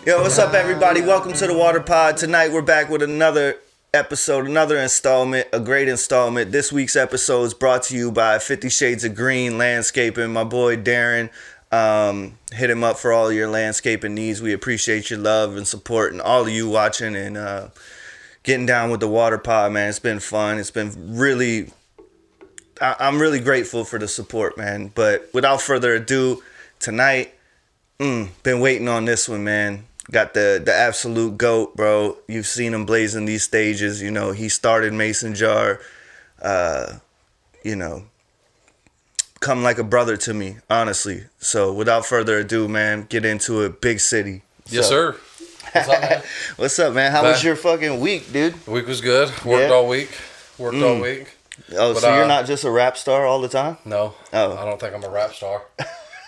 Yo, what's up, everybody? Welcome to the Water Pod. Tonight, we're back with another episode, another installment, a great installment. This week's episode is brought to you by 50 Shades of Green Landscaping. My boy Darren, hit him up for all your landscaping needs. We appreciate your love and support and all of you watching and getting down with the Water Pod, man. It's been fun. It's been really, I'm really grateful for the support, man. But without further ado, tonight, been waiting on this one, man. Got the absolute GOAT, bro. You've seen him blazing these stages. You know, he started Mason Jar. Come like a brother to me, honestly. So without further ado, man, get into it. Big city. Yes, sir. What's up, man? What's up, man? How was your fucking week, dude? The week was good. Worked all week. All week. Oh, but, so you're not just a rap star all the time? No. Oh. I don't think I'm a rap star.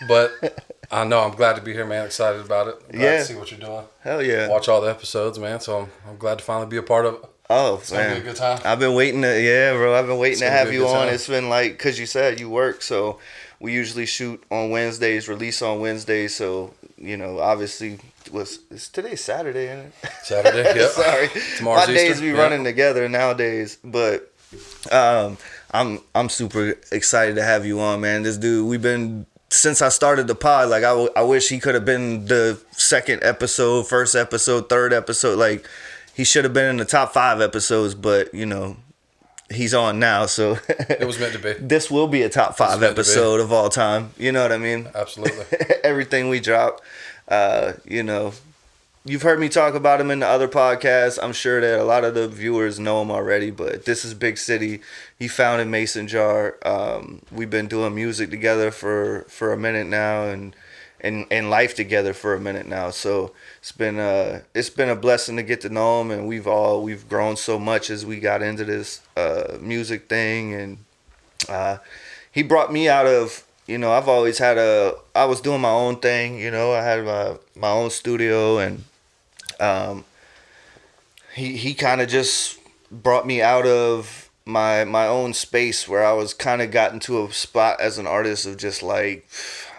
But I know I'm glad to be here, man. Excited about it. Glad to see what you're doing. Hell yeah. Watch all the episodes, man. So I'm glad to finally be a part of it. Oh, it's gonna be a good time. I've been waiting to have you on. It's been like, because you said you work, so we usually shoot on Wednesdays, release on Wednesdays. So, you know, obviously, it's today's Saturday, isn't it? Saturday, yeah. Sorry. Tomorrow's My days Easter. be running together nowadays, but I'm super excited to have you on, man. This dude, since I started the pod, like I wish he could have been the second episode, first episode, third episode. Like, he should have been in the top 5 episodes, but you know, he's on now, so it was meant to be. This will be a top 5 episode of all time. You know what I mean? Absolutely. Everything we drop, you know, you've heard me talk about him in the other podcasts. I'm sure that a lot of the viewers know him already, but this is Big City. He founded Mason Jar. We've been doing music together for a minute now, and life together for a minute now. So it's been a blessing to get to know him, and we've grown so much as we got into this music thing, and he brought me out of, you know, I was doing my own thing, you know, I had my own studio, and he kind of just brought me out of my own space where I was kind of gotten to a spot as an artist of just like,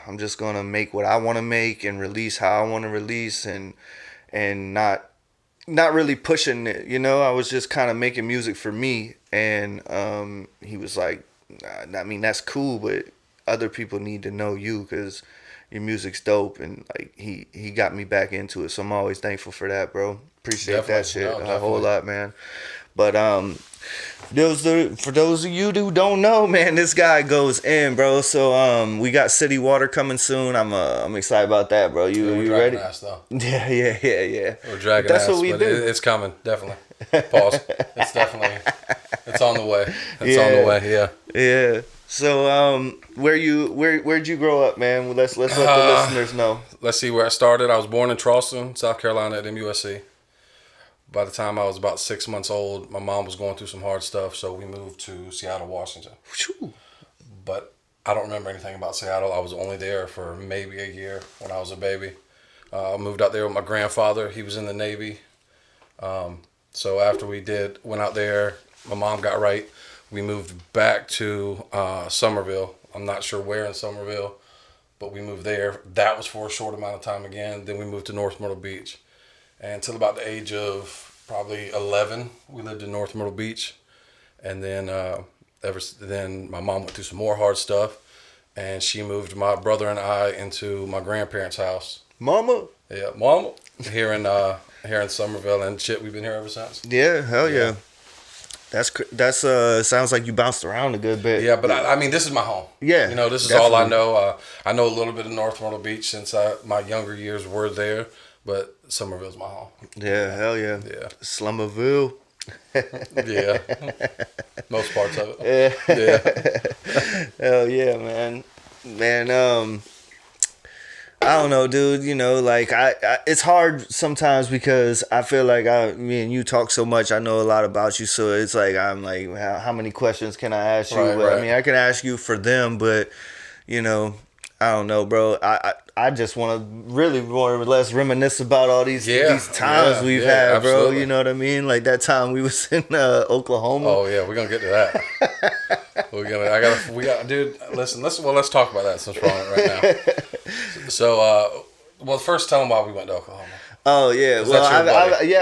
I'm just going to make what I want to make and release how I want to release, and not really pushing it, you know. I was just kind of making music for me, and he was like, I mean, that's cool, but other people need to know you because your music's dope, and like he got me back into it, so I'm always thankful for that, bro. Appreciate that shit a whole lot, man. But for those of you who don't know, man, this guy goes in, bro. So we got City Water coming soon. I'm excited about that, bro. You ready? Ass, though. Yeah. We're dragging That's ass, what we do. It's coming, definitely. Pause. It's on the way. It's on the way. Yeah. Yeah. So where'd you grow up, man? Let's let the listeners know. Let's see where I started. I was born in Charleston, South Carolina at MUSC. By the time I was about 6 months old, my mom was going through some hard stuff, so we moved to Seattle, Washington. Whew. But I don't remember anything about Seattle. I was only there for maybe a year when I was a baby. I moved out there with my grandfather. He was in the Navy. So after we went out there, my mom got right. We moved back to Somerville. I'm not sure where in Somerville, but we moved there. That was for a short amount of time again. Then we moved to North Myrtle Beach. And until about the age of probably 11, we lived in North Myrtle Beach. And then then my mom went through some more hard stuff, and she moved my brother and I into my grandparents' house. Mama. Yeah, mama. Here in Somerville, and shit, we've been here ever since. Yeah, hell yeah. That's sounds like you bounced around a good bit. Yeah, but I mean, this is my home. Yeah, you know, this is definitely all I know. I know a little bit of North Myrtle Beach since my younger years were there, but Somerville's my home. Yeah, hell yeah. Yeah. Slummerville. Yeah. Most parts of it. Yeah. Hell yeah, man. Man, I don't know, dude. You know, like I it's hard sometimes because I feel like me and you talk so much. I know a lot about you, so it's like I'm like, how many questions can I ask you? Right. I mean, I can ask you for them, but you know, I don't know, bro. I just want to really more or less reminisce about all these times we've had, absolutely. bro. You know what I mean? Like that time we was in Oklahoma. Oh yeah, we're gonna get to that. Dude. Listen. Let's talk about that since we're on it right now. So, well, first tell them why we went to Oklahoma. Oh yeah, 'Cause well that's your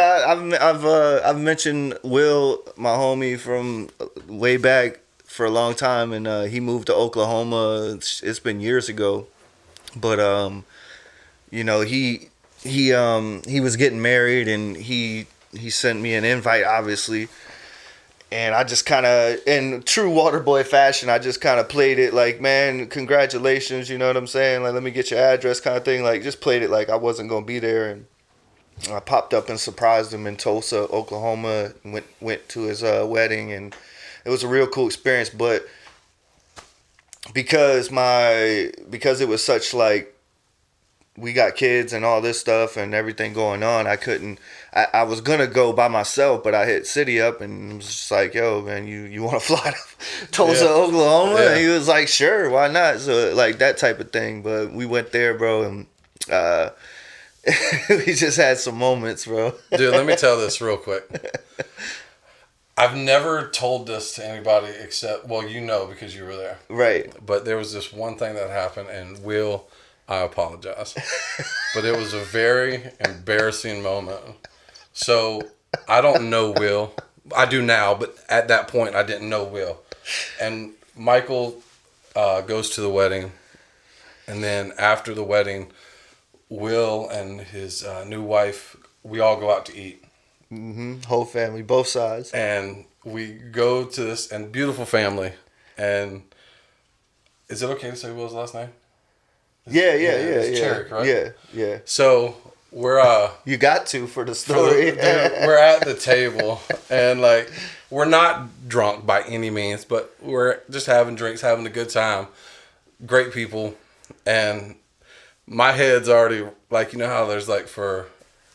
buddy. I've mentioned Will, my homie from way back for a long time, and he moved to Oklahoma. It's been years ago, but he was getting married, and he sent me an invite, obviously, and I just kind of, in true Waterboy fashion, I just kind of played it like, man, congratulations, you know what I'm saying? Like, let me get your address, kind of thing. Like, just played it like I wasn't gonna be there, and I popped up and surprised him in Tulsa, Oklahoma. Went to his wedding, and it was a real cool experience. But because it was such like we got kids and all this stuff and everything going on, I couldn't. I was gonna go by myself, but I hit City up and was just like, "Yo, man, you want to fly to Tulsa, Yeah. Oklahoma?" Yeah. And he was like, "Sure, why not?" So like that type of thing. But we went there, bro, and we just had some moments, bro. Dude, let me tell this real quick. I've never told this to anybody except, well, you know, because you were there. Right. But there was this one thing that happened, and Will, I apologize. But it was a very embarrassing moment. So I don't know Will. I do now, but at that point, I didn't know Will. And Michael goes to the wedding. And then after the wedding, Will and his new wife, we all go out to eat. Whole family, both sides. And we go to this and beautiful family. And is it okay to say Will's last name? It's Cherry, right? Yeah. So we're You got to for the story. we're at the table and like we're not drunk by any means, but we're just having drinks, having a good time. Great people, and my head's already like, you know how there's like for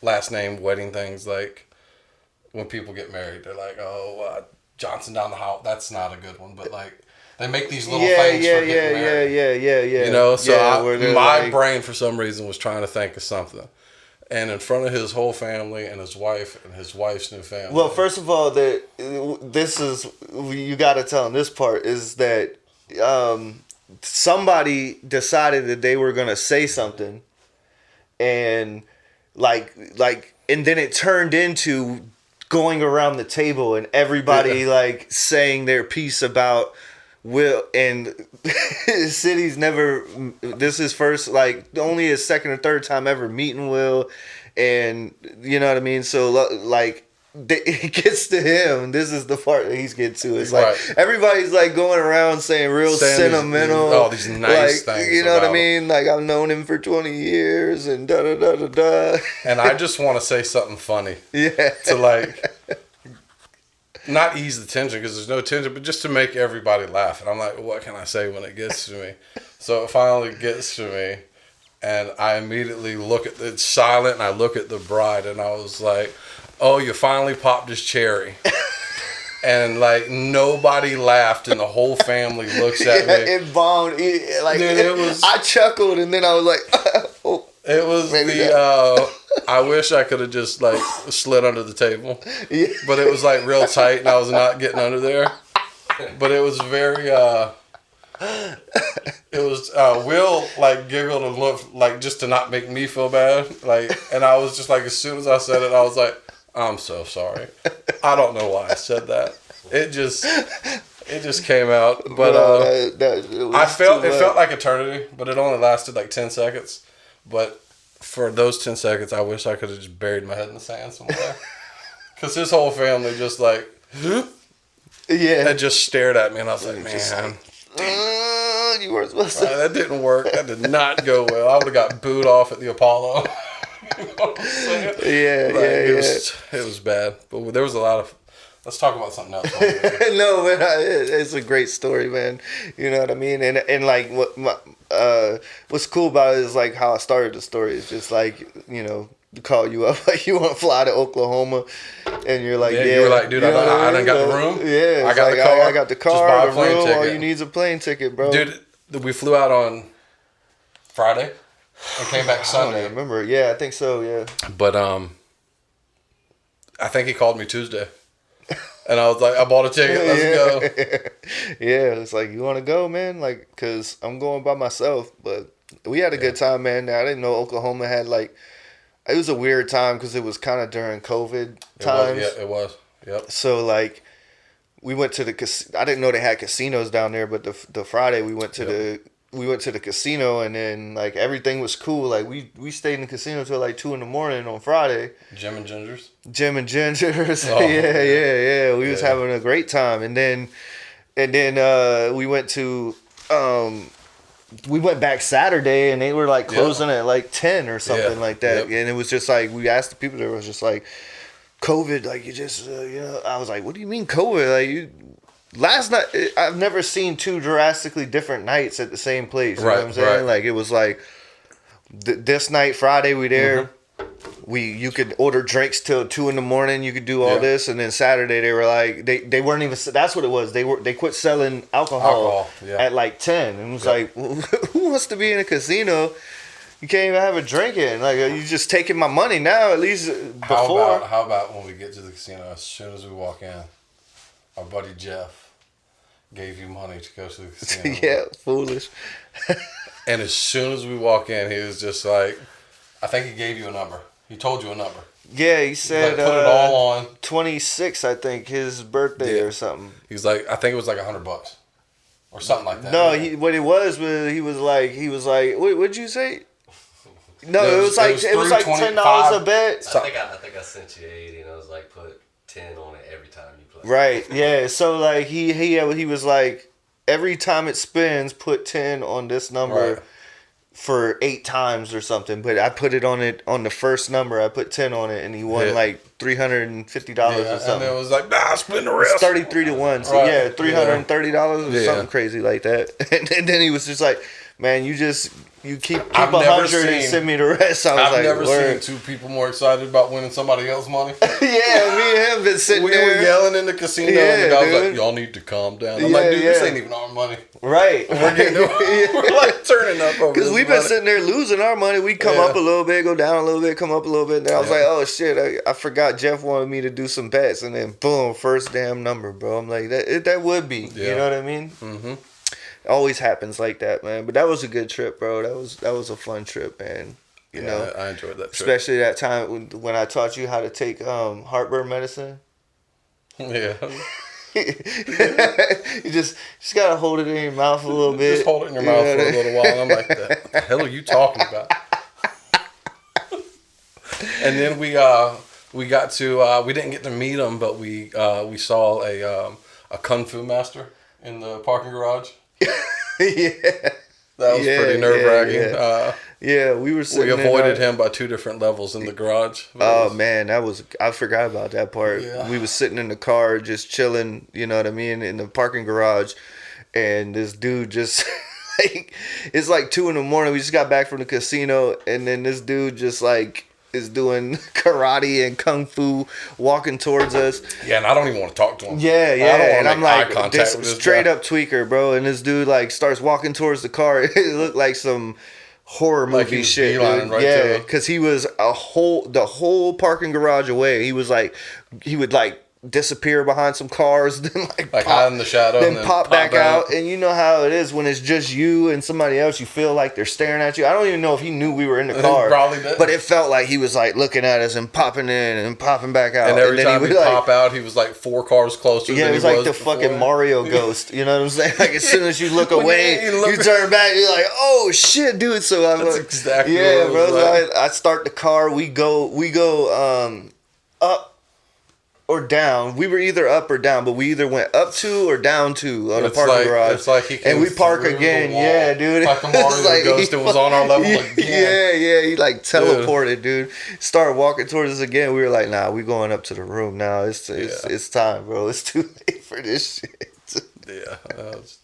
last name wedding things, like when people get married, they're like, oh, Johnson down the hall. That's not a good one, but like they make these little things for getting married. Yeah. You know, so my like, brain for some reason was trying to think of something. And in front of his whole family and his wife and his wife's new family. well, first of all, this is, you got to tell him this part is that somebody decided that they were gonna say something, and like and then it turned into going around the table and everybody like saying their piece about Will, and City's never, this is first, like only his second or third time ever meeting Will, and you know what I mean, so like it gets to him. This is the part that he's getting to. It's like everybody's like going around saying sentimental, these nice like, things. you know what I mean? Like, I've known him for 20 years and da da da da da. And I just want to say something funny. Yeah. To like not ease the tension because there's no tension, but just to make everybody laugh. And I'm like, what can I say when it gets to me? So it finally gets to me, and I immediately look at it's silent, and I look at the bride, and I was like, oh, you finally popped his cherry. And like nobody laughed, and the whole family looks at me. It bombed. It was. I chuckled, and then I was like, oh. It was I wish I could have just like slid under the table, but it was like real tight, and I was not getting under there. But it was very. It was Will like giggled and looked like just to not make me feel bad, like, and I was just like, as soon as I said it, I was like, I'm so sorry. I don't know why I said that. It just came out, but I felt it felt like eternity, but it only lasted like 10 seconds. But for those 10 seconds, I wish I could have just buried my head in the sand somewhere, because his whole family just like, and just stared at me, and I was like, man. You weren't supposed to. That didn't work. That did not go well. I would have got booed off at the Apollo. You know what I'm saying? It was bad. But there was a lot of. Let's talk about something else. No, man, it's a great story, man. You know what I mean? And like what's cool about it is like how I started the story. It's just like, you know, call you up like, you want to fly to Oklahoma, and you're like, you were like, dude, I done got the room. Yeah, I got like, the car. I got the car, just buy a the plane room. ticket. All you need is a plane ticket, bro. Dude, we flew out on Friday and came back Sunday. I don't remember. Yeah, I think so. Yeah. But I think he called me Tuesday, and I was like, I bought a ticket. Let's go. Yeah, it's like, you want to go, man? Like, cause I'm going by myself, but we had a good time, man. I didn't know Oklahoma had like it was a weird time because it was kind of during COVID It was, times. yeah, it was. Yep. So like we went to the I didn't know they had casinos down there, but the Friday we went to the casino, and then like everything was cool. Like we stayed in the casino till like 2 in the morning on Friday. Jim and Gingers. Jim and Gingers. Oh, yeah. We was Yeah. having a great time, and then we went to we went back Saturday, and they were like closing at like 10 or something like that. Yep. And it was just like we asked the people there, was just like COVID, like you just I was like, what do you mean COVID? Like you last night, I've never seen two drastically different nights at the same place. You know what I'm saying? Right. Like it was like this night, Friday, we there. You could order drinks till 2 in the morning. You could do all this, and then Saturday they were like they weren't even. That's what it was. They quit selling alcohol at like 10, and it was like, who wants to be in a casino? You can't even have a drink in. Like you just taking my money now. At least before. How about when we get to the casino? As soon as we walk in, our buddy Jeff gave you money to go to the casino. Yeah, foolish. And as soon as we walk in, he was just like, I think he gave you a number. He told you a number. Yeah, he said Like, put it all on. 26, I think, his birthday or something. He was like, I think it was like $100 or something like that. No, what it was he was like, what'd you say? No, it was like $10 a bet. I think I sent you 80, and I was like, put 10 on it every time you play. Right. Yeah. So like he was like, every time it spins, put 10 on this number. Right. For 8 times or something, but I put it on the first number. I put 10 on it, and he won like $350 or something. And it was like, nah, spin the rest. It's 33-1. So yeah, $330 or something crazy like that. And then he was just like, man, you keep 100 and send me the rest. I was I've like, never word. seen two people more excited about winning somebody else's money. Yeah, me and him been sitting We there were yelling in the casino, and the guy was like, y'all need to calm down. I'm like, dude, this ain't even our money. Right. We're like turning up over Because this we've been money. sitting there losing our money. We come up a little bit, go down a little bit, come up a little bit. And then I was like, oh shit, I forgot Jeff wanted me to do some bets. And then boom, first damn number, bro. I'm like, that would be. Yeah. You know what I mean? Mm-hmm. It always happens like that, man. But that was a good trip, bro. That was a fun trip, man. You know, I enjoyed that trip. Especially that time when I taught you how to take heartburn medicine. Yeah. You just gotta hold it in your mouth a little bit. Just hold it in your mouth for a little while. And I'm like, what the hell are you talking about? And then we got to we didn't get to meet him, but we saw a kung fu master in the parking garage. Yeah. That was pretty nerve wracking. Yeah, we were sitting. We avoided him by 2 different levels in the garage. Oh man, I forgot about that part. Yeah. We was sitting in the car just chilling, you know what I mean, in the parking garage, and this dude just like, it's like 2 in the morning. We just got back from the casino, and then this dude just like is doing karate and kung fu, walking towards us. Yeah, and I don't even want to talk to him. Yeah, I don't and wanna I'm make eye like, contact this with this straight guy. up tweaker, bro. And this dude like starts walking towards the car. It looked like some horror Like movie he was shit, beelining dude. right to Yeah, him. because he was the whole parking garage away. He was like, he would like disappear behind some cars, then Like hide in the shadow, then and then pop back out. And you know how it is when it's just you and somebody else. You feel like they're staring at you. I don't even know if he knew we were in the car. Probably did. But it felt like he was like looking at us and popping in and popping back out. And every then time would, he'd like, pop out, he was like 4 cars closer. yeah, than it was he like was the before. fucking Mario ghost. You know what I'm saying? Like as soon as you look When away, you look- you turn back. You're like, oh shit, dude. So I'm That's like, exactly yeah, what it bro. was So like. I start the car. We go up or down. We were either up or down, but we either went up 2 or down 2 on the It's parking like- garage. it's like he came and we park through the again. wall. Yeah, dude. Like a It's Mario ghost that was on our level again. Yeah. He like teleported, dude. Started walking towards us again. We were like, nah, we going up to the room now. It's time, bro. It's too late for this shit. Yeah, that was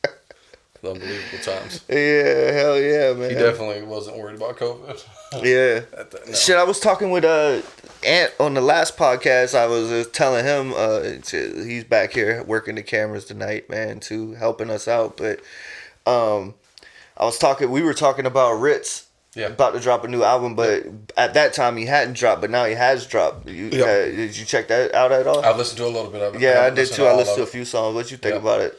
unbelievable times. Yeah, hell yeah, man. He definitely wasn't worried about COVID. Yeah. No. Shit, I was talking with Ant on the last podcast. I was telling him he's back here working the cameras tonight, man, too, helping us out. But we were talking about Ritz. Yeah. About to drop a new album, but at that time he hadn't dropped, but now he has dropped. Did you check that out at all? I listened to a little bit of it. Yeah, I haven't did listened too. to I all listened to a of it. few songs. What you think Yeah. about it?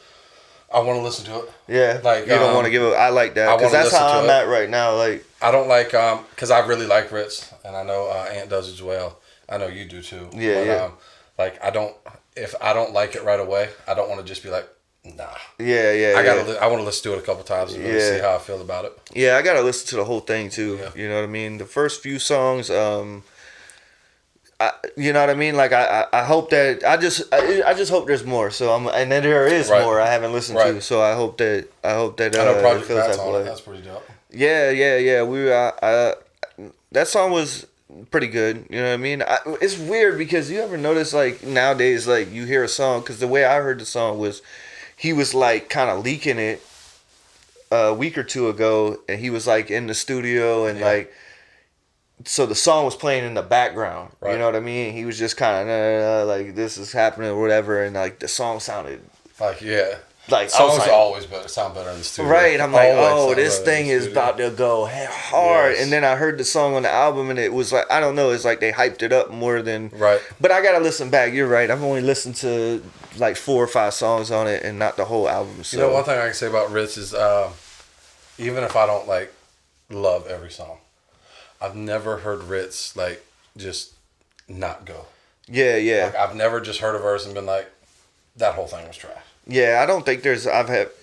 I want to listen to it. Yeah, Like, you don't want to give up. I like that I because wanna that's listen how to I'm it. at right now. Like, I don't like because I really like Ritz, and I know Ant does as well. I know you do too. Yeah, but, yeah. Like, I don't. If I don't like it right away, I don't want to just be like, nah. yeah, yeah, I yeah. I want to listen to it a couple times and really Yeah. see how I feel about it. Yeah, I gotta listen to the whole thing too. Yeah. You know what I mean? The first few songs, you know what I mean? Like I hope that I just hope there's more. So and then there is Right. more I haven't listened Right. to. So I hope that I know it Project feels Pat's that on it. way. That's pretty dope. Yeah, yeah, yeah. That song was pretty good. You know what I mean? It's weird because you ever notice like nowadays like you hear a song because the way I heard the song was he was like kind of leaking it a week or two ago, and he was like in the studio and Yeah. like. So the song was playing in the background. You Right. know what I mean? He was just kind of like this is happening or whatever, and like the song sounded Like, yeah. like I was Songs like, always sound better in the studio. right. I'm like, Always oh, sound this better in thing the is studio. about to go hard. Yes. And then I heard the song on the album, and it was like I don't know. It's like they hyped it up more than Right. But I gotta listen back. You're right. I've only listened to like 4 or 5 songs on it, and not the whole album. So You know, one thing I can say about Ritz is even if I don't like love every song, I've never heard Ritz like just not go. yeah, yeah. Like, I've never just heard a verse and been like, that whole thing was trash. Yeah, I don't think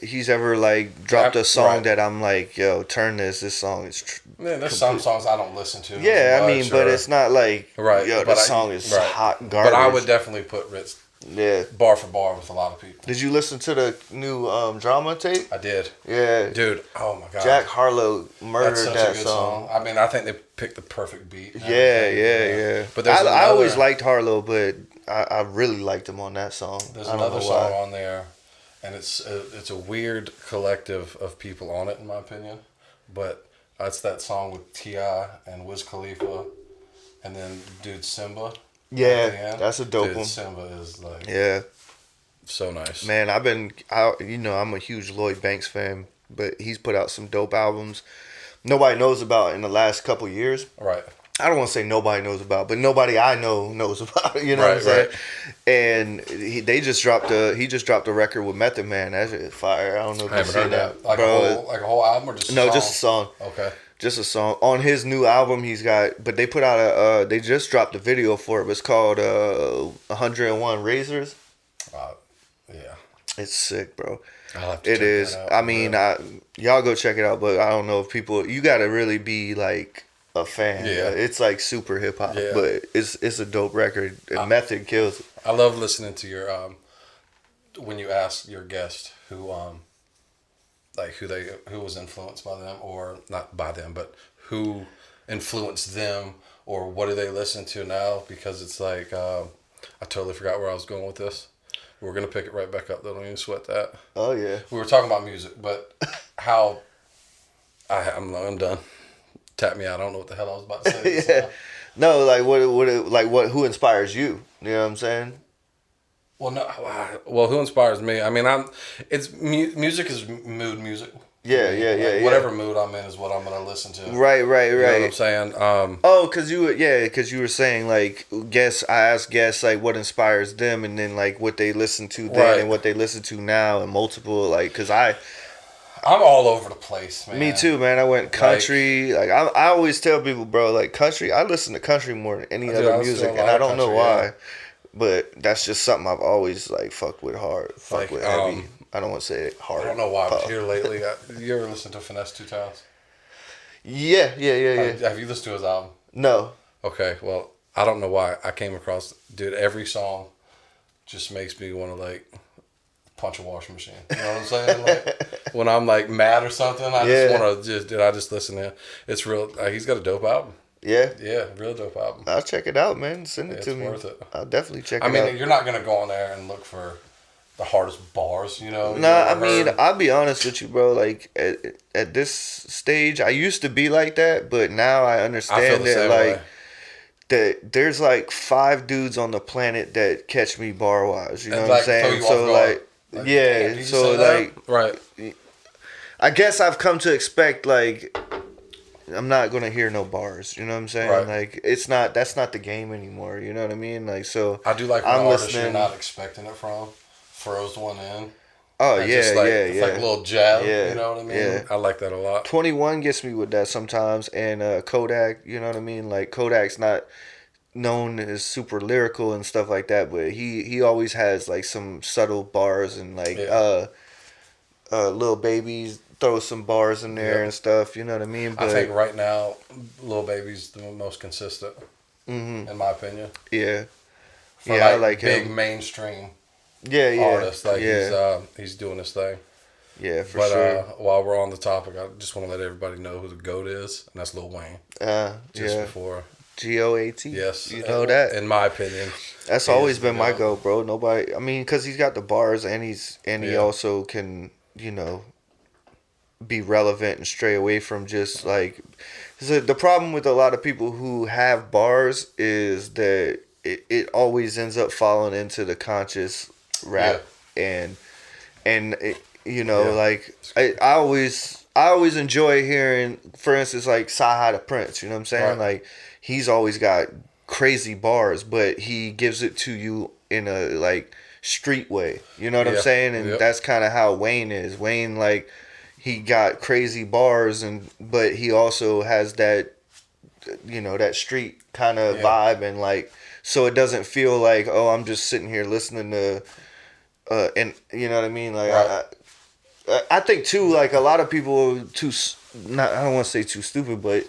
he's ever like dropped a song Right. that I'm like, yo, turn this. This song is. Man, there's some songs I don't listen to. Yeah, I as mean, much, but or- it's not like, right. yo, but this song is right. hot garbage. But I would definitely put Ritz Yeah. bar for bar with a lot of people. Did you listen to the new drama tape? I did, Yeah. dude. Oh my god, Jack Harlow that's murdered such that a good song. song. I mean, I think they picked the perfect beat. and Yeah, everything, yeah. But there's I always another- liked Harlow, but I really liked him on that song. There's I don't another know song why. on there, and it's a weird collective of people on it, in my opinion. But it's that song with T.I. and Wiz Khalifa, and then dude Simba. at the Yeah, end. that's a dope Dude, one. Simba is like Yeah, so nice. man, I'm a huge Lloyd Banks fan, but he's put out some dope albums nobody knows about in the last couple years. Right. I don't want to say nobody knows about, but nobody I know knows about it. You know what I'm Right, saying? And he just dropped a record with Method Man. That shit is fire. I don't know if I you've haven't seen heard that. bro. Like a whole album or just a No, song? just a song. Okay. Just a song on his new album. He's got, but they put out they just dropped a video for it. It's called 101 Razors. Yeah. It's sick, bro. I'll have to It check is. that out. I mean, y'all go check it out. But I don't know if people. You got to really be like a fan. Yeah. It's like super hip hop, Yeah. but it's a dope record. And Method kills it. I love listening to your when you ask your guest who like who was influenced by them, or not by them, but who influenced them, or what do they listen to now, because it's like I totally forgot where I was going with this. We're gonna pick it right back up though, don't even sweat that. Oh yeah. We were talking about music, but how I'm done. Tap me out. I don't know what the hell I was about to say. Yeah. No, like who inspires you? You know what I'm saying? Well, no. Well, who inspires me? I mean, music is mood music. Yeah, Like, yeah, yeah. Whatever mood I'm in is what I'm gonna listen to. Right, right, You know right. what I'm saying? Oh, cause you were saying like I asked guests like what inspires them, and then like what they listen to then Right. and what they listen to now, and multiple like cause I'm all over the place, man. me too, man. I went country. Like I always tell people, bro, like country. I listen to country more than any I do, other I listen to music, a lot and I of don't know country, why, yeah. but that's just something I've always like fucked with hard, Like, with heavy. I don't want to say it hard. I don't know why, but Puff. here lately, you ever listen to Finesse 2 Times? Yeah. Have you listened to his album? No. Okay, well, I don't know why I came across, dude, every song just makes me want to like punch a washing machine. You know what I'm saying? Like when I'm like mad or something, I Yeah. just want to I just listen to it. It's real. He's got a dope album. Yeah. Yeah, real dope album. I'll check it out, man. Send it Yeah, to it's me. worth it. I'll definitely check I it mean, out. you're not gonna go on there and look for the hardest bars, you know. Nah, I you mean, heard. I'll be honest with you, bro. Like at this stage, I used to be like that, but now I I feel understand the that same like way. that there's like 5 dudes on the planet that catch me bar wise. You know And, what I'm like, throw saying? you So off guard. like, Like, yeah. damn, did you So say that? like, right. I guess I've come to expect like I'm not gonna hear no bars. You know what I'm saying? Right. Like that's not the game anymore. You know what I mean? Like so. I do like when I'm an artist listening. you're not expecting it from throws one in. Oh And yeah, just like yeah, it's yeah, like a little jab. yeah, You know what I mean? yeah. I like that a lot. 21 gets me with that sometimes, and Kodak. You know what I mean? Like Kodak's not known as super lyrical and stuff like that, but he always has like some subtle bars and like Yeah. little babies throw some bars in there Yep. and stuff. You know what I mean? I think But right now, Lil Baby's the most consistent, hmm in my opinion, yeah, for yeah, I like like big him. mainstream Yeah, yeah, artists. Like yeah, he's doing his thing. yeah, for But sure. while we're on the topic, I just want to let everybody know who the GOAT is, and that's Lil Wayne. Just Yeah, before, GOAT. yes, You know that. in my opinion, That's he always is the been my GOAT. goal, bro. Nobody. I mean, cause he's got the bars and he Yeah, also can be relevant and stray away from just like. So the problem with a lot of people who have bars is that it always ends up falling into the conscious yeah, rap and it, yeah, like I always enjoy hearing, for instance, like Saha the Prince. You know what I'm saying? right, Like he's always got crazy bars, but he gives it to you in a like street way. You know what I'm yeah, saying? And yep, that's kind of how Wayne is. Wayne like he got crazy bars and but he also has that that street kind of yeah, vibe and like so it doesn't feel like oh I'm just sitting here listening to and you know what I mean like right, I think too like a lot of people are not I don't want to say too stupid but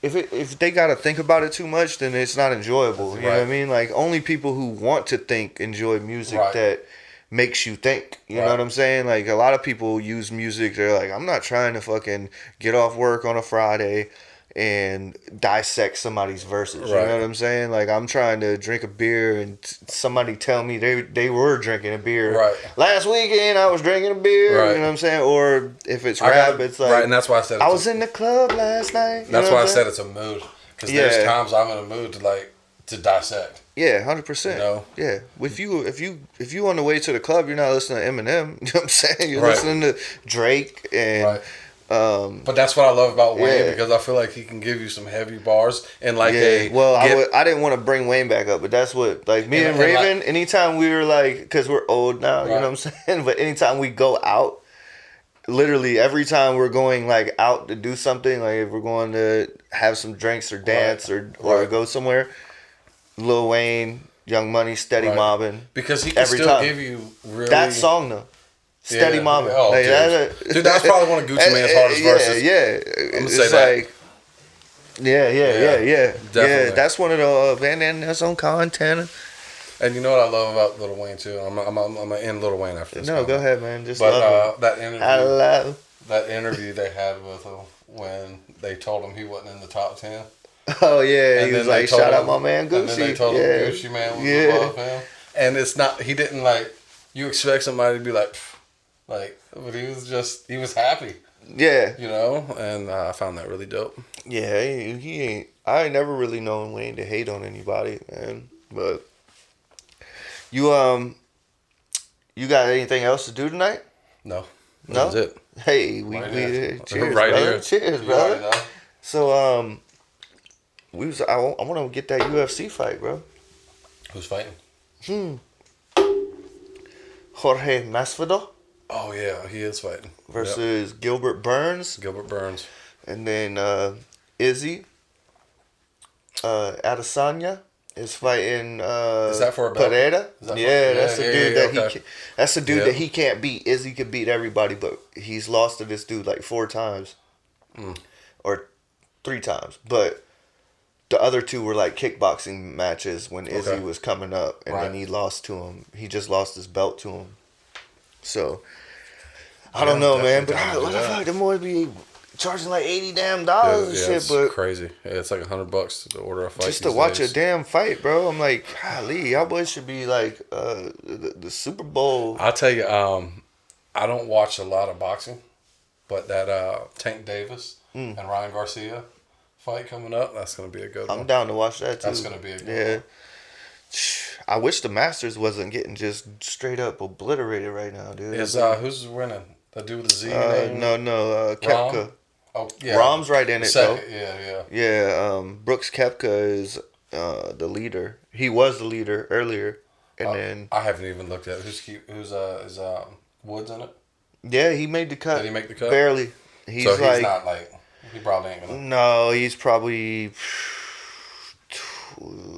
if they got to think about it too much then it's not enjoyable you know what I right, mean like only people who want to think enjoy music right, that makes you think you know right, what I'm saying like a lot of people use music they're like I'm not trying to fucking get off work on a Friday and dissect somebody's verses. You know right, what I'm saying? Like I'm trying to drink a beer and somebody tell me they were drinking a beer. right, Last weekend I was drinking a beer, you know right. what I'm saying? Or if it's I got rap, it's right, like and that's why I said I it's was in the club last night. You know that's what why I'm I saying? said it's a mood. Because there's Yeah. times I'm in a mood to like to dissect. Yeah, You 100%. know, Yeah. If you on the way to the club, you're not listening to Eminem. You know what I'm saying? You're right, listening to Drake and right. But that's what I love about Wayne yeah. because I feel like he can give you some heavy bars and like Yeah, a well, get I didn't want to bring Wayne back up, but that's what like me and and Raven. like Anytime we were like, because we're old now, you know right, what I'm saying. But anytime we go out, literally every time we're going like out to do something, like if we're going to have some drinks or right, dance or right, go somewhere, Lil Wayne, Young Money, Steady right. Mobbing, Because he can every still time. give you That really song though, Steady yeah. Mobbing, Oh, like dude, that's probably one of Gucci Mane's hardest yeah, verses. yeah. I'm gonna say It's that. like. Yeah, yeah, yeah, Yeah, yeah, yeah. definitely. That's one of the Van Ness on content. And you know what I love about Lil Wayne too? I'm gonna end Lil Wayne after this No, go comment. ahead, man. Just But love him. I love. that interview they had with him when they told him he wasn't in the top 10. Oh yeah, And he was then they like, told "Shout out him, my man and then they Gucci." told him Yeah, Gucci Man was yeah, above him. And it's not, he didn't like, you expect somebody to be like, "Pff," but he was happy, yeah, you know? And I found that really dope. yeah. He ain't. I ain't never really known Wayne to hate on anybody, man. But you you got anything else to do tonight? No, that No. was it. Hey, we Right here. cheers, Right brother. here. Cheers, You already brother. know. So I want to get that UFC fight, bro. Who's fighting? Jorge Masvidal Oh, yeah, he is fighting. versus Gilbert Burns. Yep. Gilbert Burns. And then Izzy Adesanya is fighting Is that for a belt? Pereira. Is that for- Yeah, that's the yeah, dude yeah, that okay. that's the dude Yeah. that he can't beat. Izzy could beat everybody, but he's lost to this dude like 4 times. Or 3 times. But the other 2 were like kickboxing matches when Izzy Okay. was coming up and then Right. he lost to him. He just lost his belt to him. So I don't know, man, but definitely what the down to do fuck? that. Them boys be charging like $80 damn Yeah, and shit, it's but crazy. Yeah, it's like $100 to order a fight. just to these watch days. a damn fight, bro. I'm like, golly, y'all boys should be like the Super Bowl. I'll tell you, I don't watch a lot of boxing, but that Tank Davis and Ryan Garcia fight coming up, that's gonna be a good I'm one. down to watch that too. That's gonna be a good yeah. one. I wish the Masters wasn't getting just straight up obliterated right now, dude. Is who's winning? The dude with the Z name? no, Kepka. Rom? Oh yeah. Rom's right in it Second, though. yeah. Yeah, Brooks Kepka is the leader. He was the leader earlier, and then I haven't even looked at who's is Woods in it? Yeah, he made the cut. Did he make the cut? Barely. So he's not like, he probably ain't gonna. No, he's probably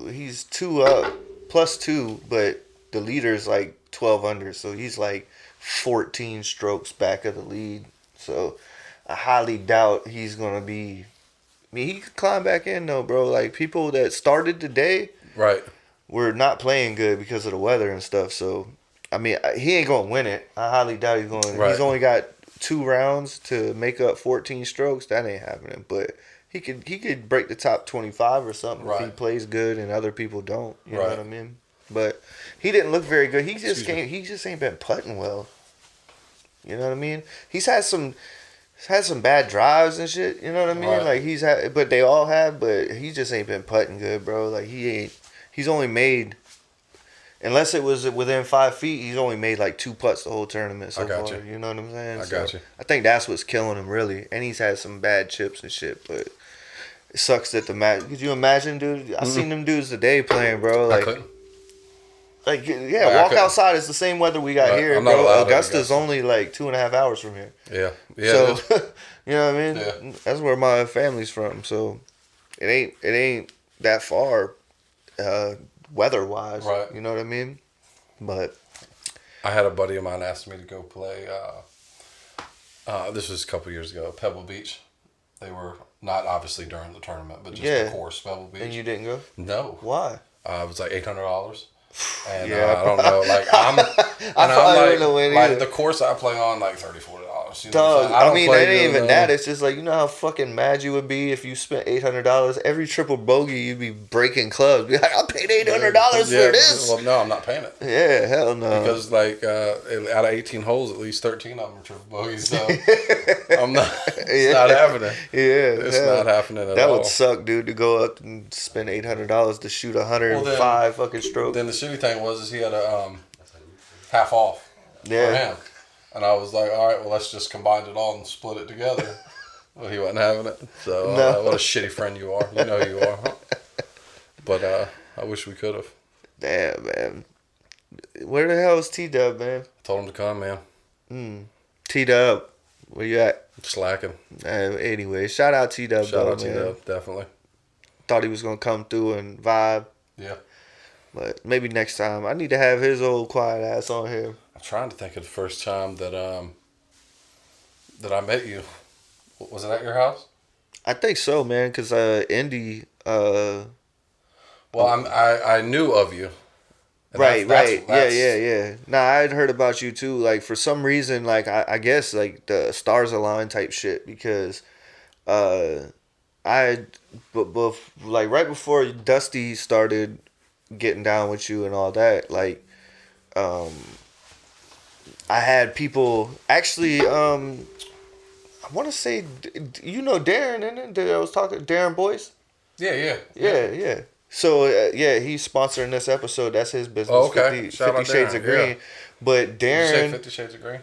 he's 2 up +2, but the leader's like 12 under, so he's like 14 strokes back of the lead. So I highly doubt he's gonna be. I mean, he could climb back in though, bro. Like people that started today, Right. were not playing good because of the weather and stuff. So I mean, he ain't gonna win it. I highly doubt he's going. Right. He's only got 2 rounds to make up 14 strokes. That ain't happening. But he could break the top 25 or something if he Right. plays good and other people don't. You know Right. what I mean? But he didn't look very good. He just Excuse me. can't. He just ain't been putting well. You know what I mean? He's had some bad drives and shit. You know what I mean? Right. Like he's had, but they all have. But he just ain't been putting good, bro. Like he ain't. He's only made. Unless it was within 5 feet, he's only made like 2 putts the whole tournament so I got far. you. You know what I'm saying? I got you. I think that's what's killing him really, and he's had some bad chips and shit. But it sucks that the match. Could you imagine, dude? I seen them dudes today playing, bro. I Like, couldn't. yeah, I walk couldn't. outside. It's the same weather we got Right. here, I'm not allowed bro. in Augusta's Augusta. only like 2.5 hours from here. Yeah. Yeah. So it is. you know what I mean? Yeah. That's where my family's from. So it ain't that far, weather wise. Right. You know what I mean? But I had a buddy of mine ask me to go play. This was a couple years ago, Pebble Beach. They were not obviously during the tournament, but just Yeah. the course, Pebble Beach. and you didn't go? No. Why? It was like $800. And Yeah. I don't know, like I'm probably wouldn't have went either. like the course I play on like $34. You know Dog, what I'm saying? I mean, play it ain't good, even that. It's just like, you know how fucking mad you would be if you spent $800. Every triple bogey, you'd be breaking clubs. Be like, I paid $800 for this. Well, no, I'm not paying it. Yeah, hell no. Because like out of 18 holes, at least 13 of them are triple bogeys. So I'm not. It's not happening. Yeah, It's hell. not happening at That all. would suck, dude, to go up and spend $800 to shoot 105 fucking strokes. Then the shitty thing was he had a half off for Yeah. him, and I was like, all right, well, let's just combine it all and split it together. Well, he wasn't having it. So No. what a shitty friend you are. You know who you are. Huh? But I wish we could have. Damn, man. Where the hell is T-Dub, man? Told him to come, man. T-Dub, where you at? Slacking. Anyway, shout out T-Dub, Shout though, out to man. you, definitely. Thought he was going to come through and vibe. Yeah. But maybe next time. I need to have his old quiet ass on here. I'm trying to think of the first time that I met you. Was it at your house? I think so, man, because Indy... Well, I knew of you. And Right. that's- Yeah. Nah, I'd heard about you too. Like for some reason, like I guess like the stars align type shit because, like right before Dusty started getting down with you and all that, like, I had people actually. I want to say, you know Darren, isn't it? I was talking Darren Boyce. Yeah. So yeah, he's sponsoring this episode. That's his business. Oh, okay. 50 Shout out Shades Darren, of Green. yeah. But Did you say Darren 50 Shades of Green?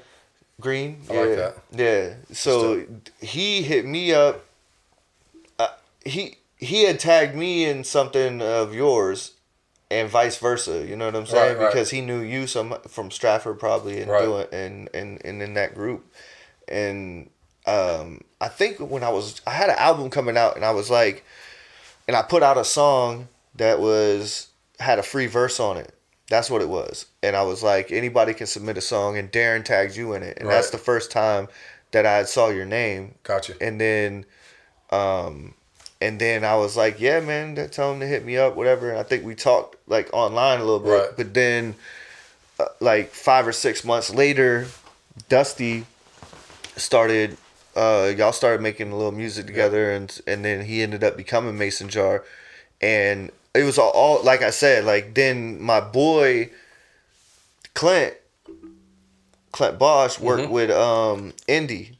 Green. I Yeah, like that. yeah. So he hit me up. He had tagged me in something of yours, and vice versa. You know what I'm saying? Right. Because he knew you from Stratford probably and Right. doing and in that group, and I think when I had an album coming out, and I was like, and I put out a song that had a free verse on it. That's what it was. And I was like, anybody can submit a song, and Darren tagged you in it. And that's Right. the first time that I saw your name. Gotcha. And then I was like, yeah, man, tell him to hit me up, whatever. And I think we talked like online a little bit. Right. But then like 5 or 6 months later, Dusty started y'all started making a little music together, and then he ended up becoming Mason Jar, and it was all like I said, like then my boy Clint Bosch worked with Indy,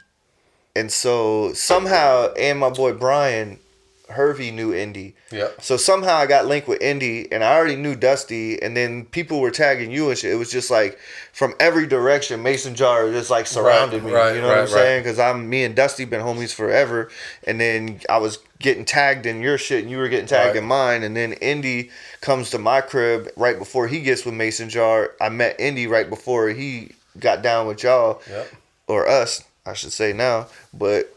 and so somehow, and my boy Brian Hervey knew Indy. Yeah. So somehow I got linked with Indy, and I already knew Dusty, and then people were tagging you and shit. It was just like from every direction, Mason Jar just like surrounded me. Right, You know what I'm right. saying? Because me and Dusty been homies forever, and then I was getting tagged in your shit, and you were getting tagged Right. in mine, and then Indy comes to my crib right before he gets with Mason Jar. I met Indy right before he got down with y'all, Yep. or us, I should say now. But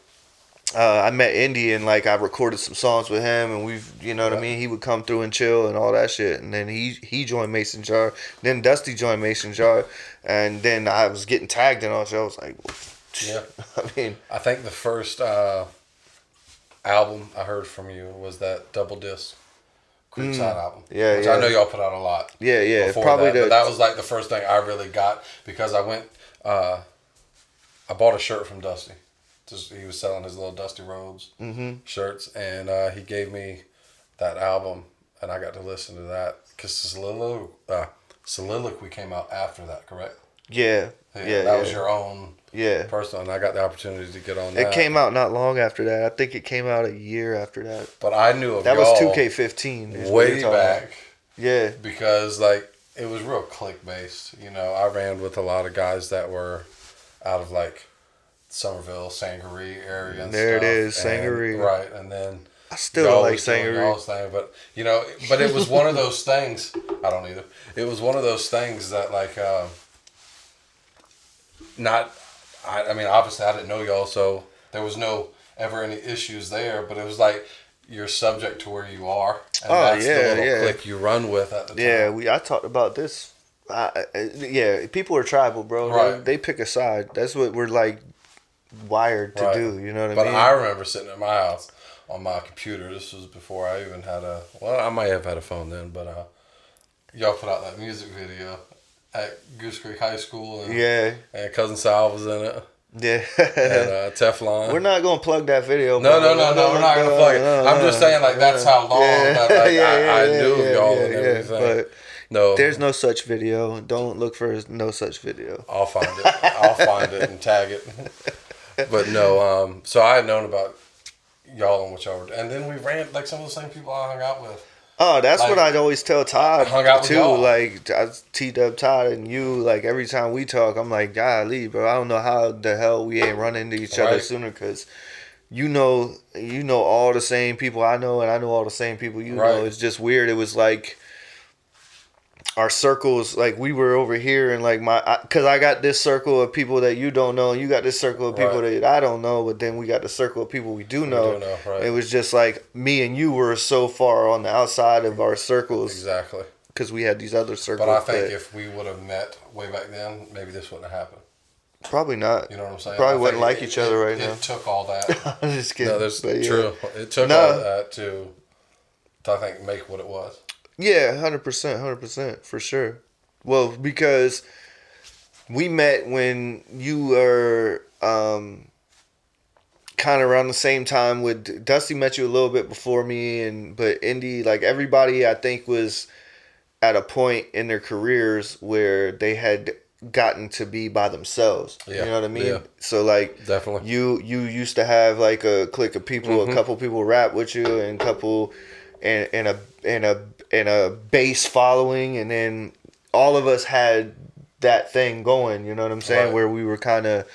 I met Indy and like I recorded some songs with him, and we've, you know what I Yep. mean. He would come through and chill and all that shit, and then he joined Mason Jar. Then Dusty joined Mason Jar, and then I was getting tagged and all. So I was like, Yeah. I mean, I think the first album I heard from you was that double disc Creekside album. yeah, Which yeah. I know y'all put out a lot. yeah, Before probably that, but that was like the first thing I really got because I went. I bought a shirt from Dusty. Just he was selling his little Dusty Rhodes shirts, and he gave me that album, and I got to listen to that because Soliloquy came out after that, correct? yeah, That was your own yeah. personal, and I got the opportunity to get on that. It came out not long after that. I think it came out a year after that. But I knew of That y'all was 2K15. way back. Yeah. Because like it was real click based. You know, I ran with a lot of guys that were out of like Somerville, Sangaree area and There stuff. it is, Sangaree. Right, and then I still y'all don't like was doing Sangaree. y'all's thing, but you know, but it was one of those things. I don't either. It was one of those things that like, not. I mean, obviously, I didn't know y'all, so there was no ever any issues there. But it was like you're subject to where you are, and that's the little click you run with at the time. Yeah, I talked about this. Yeah, people are tribal, bro. Right. They pick a side. That's what we're like wired to Right. do. You know what But I mean? I remember sitting at my house on my computer. This was before I even had a. Well, I might have had a phone then, but y'all put out that music video at Goose Creek High School, and and Cousin Sal was in it, yeah. and Teflon. We're not gonna plug that video. No, bro. we're not gonna plug it. I'm just saying, like that's how long that like, I knew of y'all and everything. But no, there's no such video. Don't look for no such video. I'll find it. I'll find it and tag it. But no, so I had known about y'all and what y'all were, and then we ran like some of the same people I hung out with. Oh, that's Like, what I'd always tell Todd hung out with too. y'all. Like I T-Dub Todd and you. Like every time we talk, I'm like, golly, bro. I don't know how the hell we ain't run into each other Right. sooner. Cause you know all the same people I know, and I know all the same people you Right. know. It's just weird. It was like our circles, like we were over here, and like cause I got this circle of people that you don't know, and you got this circle of people Right. that I don't know, but then we got the circle of people we do know. Right. It was just like me and you were so far on the outside of our circles Exactly. because we had these other circles. But I think that- if we would have met way back then, maybe this wouldn't have happened. probably not. You know what I'm saying? Probably I wouldn't think like each other right now. It took all that. I'm just kidding. No, that's But yeah. true. It took No. all that to I think make what it was. Yeah, 100%, for sure. Well, because we met when you were kind of around the same time with Dusty met you a little bit before me, but Indy, like everybody, I think was at a point in their careers where they had gotten to be by themselves. Yeah. You know what I mean? Yeah. So like Definitely. you used to have like a clique of people, a couple people rap with you, and a couple and a base following, and then all of us had that thing going, you know what I'm saying? Right. Where we were kind of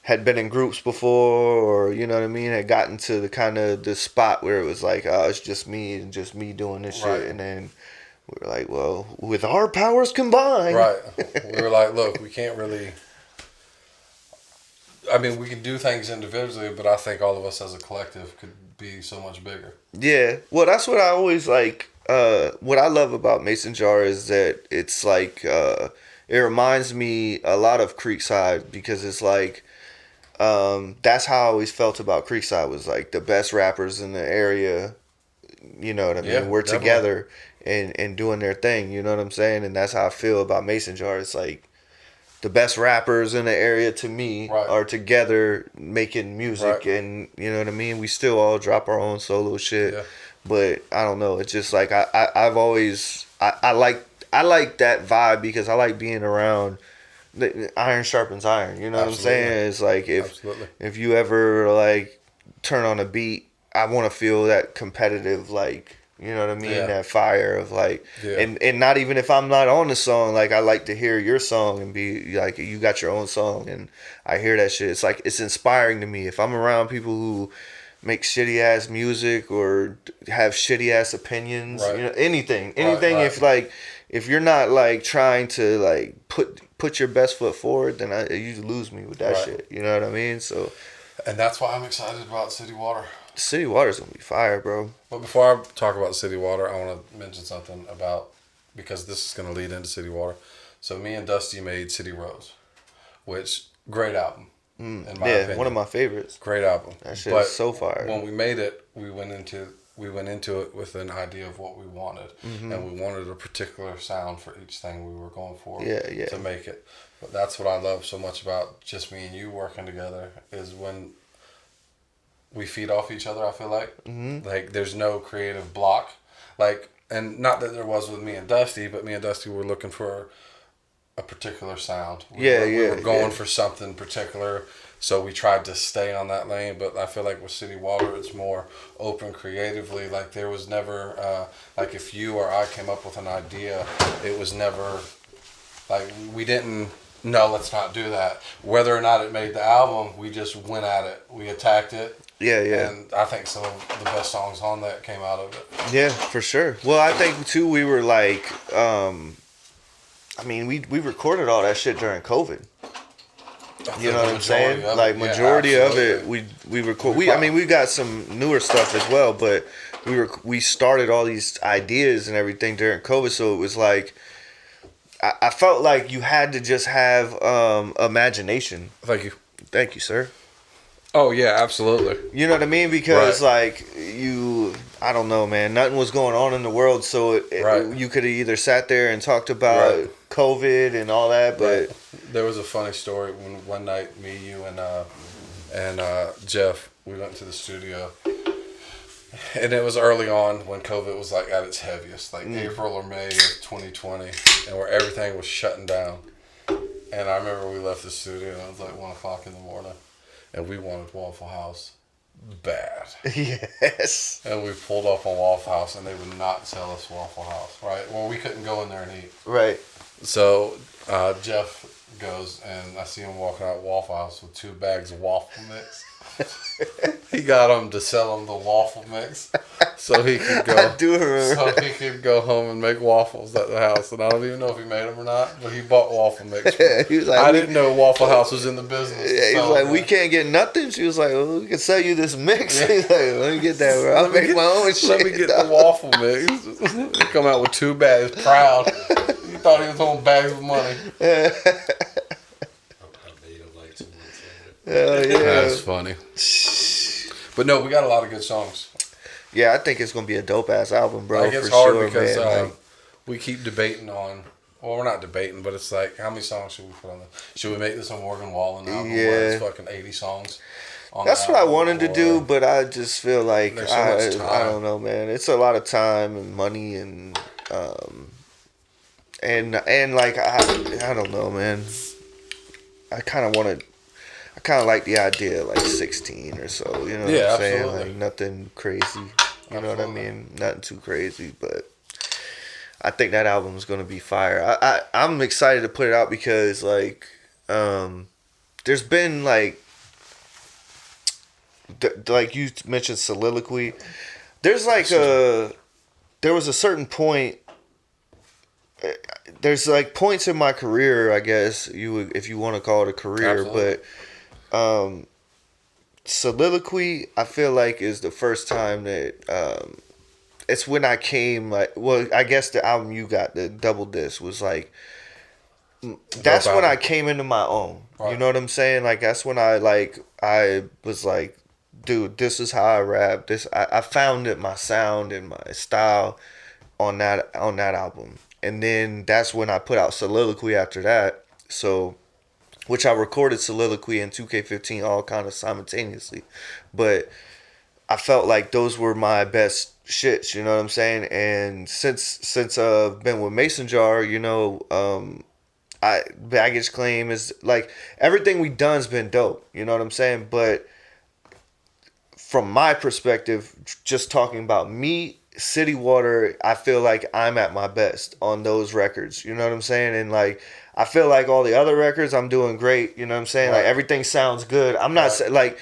had been in groups before, or you know what I mean, had gotten to the kind of the spot where it was like, oh, it's just me and just me doing this Right. shit, and then we were like, well, with our powers combined, Right. We were like, look, we can't really. I mean, we can do things individually, but I think all of us as a collective could be so much bigger. Yeah. Well, that's what I always like. What I love about Mason Jar is that it's like it reminds me a lot of Creekside, because it's like that's how I always felt about Creekside, was like the best rappers in the area. You know what I mean? Yeah, We're definitely. together and doing their thing. You know what I'm saying? And that's how I feel about Mason Jar. It's like the best rappers in the area to me Right. are together making music, Right. and you know what I mean. We still all drop our own solo shit. Yeah. But I don't know. It's just like I've always I like that vibe, because I like being around. Iron sharpens iron. You know what I'm Absolutely. saying? It's like Absolutely. if you ever like turn on a beat, I want to feel that competitive, like, you know what I mean, Yeah. that fire of like, Yeah. and not even if I'm not on the song, like I like to hear your song and be like, you got your own song, and I hear that shit. It's like it's inspiring to me if I'm around people who make shitty ass music or have shitty ass opinions. Right. You know, anything. Right. If like if you're not like trying to like put put your best foot forward, then you lose me with that Right. shit. You know what I mean? So And that's why I'm excited about City Water. City Water's gonna be fire, bro. But before I talk about City Water, I want to mention something about, because this is going to lead into City Water. So me and Dusty made City Roads, which great album in my opinion. One of my favorites. Great album. That shit is so fire. When we made it, we went into it with an idea of what we wanted, and we wanted a particular sound for each thing we were going for to make it. But that's what I love so much about just me and you working together, is when we feed off each other. I feel like like there's no creative block, like, and not that there was with me and Dusty, but me and Dusty were looking for a particular sound. We were going for something particular, so we tried to stay on that lane. But I feel like with City Water, it's more open creatively. Like there was never like if you or I came up with an idea, it was never like we didn't. No, let's not do that. Whether or not it made the album, we just went at it. We attacked it. Yeah, yeah. And I think some of the best songs on that came out of it. Yeah, for sure. Well, I think too we were like, I mean, we recorded all that shit during COVID. You know what I'm saying? Like majority of it, we record. I mean, we got some newer stuff as well, but we started all these ideas and everything during COVID, so it was like. I felt like you had to just have imagination. Thank you, sir. Oh yeah, absolutely. You know what I mean? Because like I don't know, man. Nothing was going on in the world, so you could have either sat there and talked about COVID and all that. But there was a funny story when one night, me, you, and Jeff, we went to the studio. And it was early on when COVID was like at its heaviest, like April or May of 2020, and where everything was shutting down. And I remember we left the studio, and it was like 1 o'clock in the morning, and we wanted Waffle House bad. Yes. And we pulled up on Waffle House, and they would not sell us Waffle House, right? Well, we couldn't go in there and eat. Right. So Jeff goes, and I see him walking out of Waffle House with 2 bags of waffle mix. He got him to sell him the waffle mix, so he could go. I do remember. So he could go home and make waffles at the house, and I don't even know if he made them or not. But he bought waffle mix. He was like, I didn't know Waffle House was in the business. Yeah, he was like, we can't get nothing. She was like, well, we can sell you this mix. He's like, let me get that, bro. I'll make my own shit. Let me get the waffle mix. He come out with 2 bags, proud. He thought he was on bags of money. Hell yeah. That's funny. But no, we got a lot of good songs. Yeah, I think it's gonna be a dope ass album, bro. Like it's for hard sure, because man. we keep debating on. Well, we're not debating, but it's like, how many songs should we put on the? Should we make this a Morgan Wallen album where it's fucking 80 songs? That's what I wanted to do, but I just feel like I don't know, man. It's a lot of time and money and like I don't know, man. I kind of like the idea of like 16 or so, you know what I'm saying? Absolutely. Like nothing crazy, you know what I mean? Nothing too crazy, but I think that album is gonna be fire. I'm excited to put it out because like, there's been like you mentioned Soliloquy. There's like there was a certain point. There's like points in my career, I guess if you want to call it a career, Absolutely. but Soliloquy, I feel like is the first time that it's when I came like, well, I guess the album you got, the double disc, was like that's when I came into my own. Right. You know what I'm saying? Like that's when I was like, dude, this is how I rap. I found it, my sound and my style on that album. And then that's when I put out Soliloquy after that. So, which I recorded Soliloquy and 2K15 all kind of simultaneously. But I felt like those were my best shits, you know what I'm saying? And since I've been with Mason Jar, you know, Baggage Claim is like everything we done's been dope, you know what I'm saying? But from my perspective, just talking about me, City Water, I feel like I'm at my best on those records. You know what I'm saying? And like, I feel like all the other records, I'm doing great. You know what I'm saying? Right. Like everything sounds good. I'm not like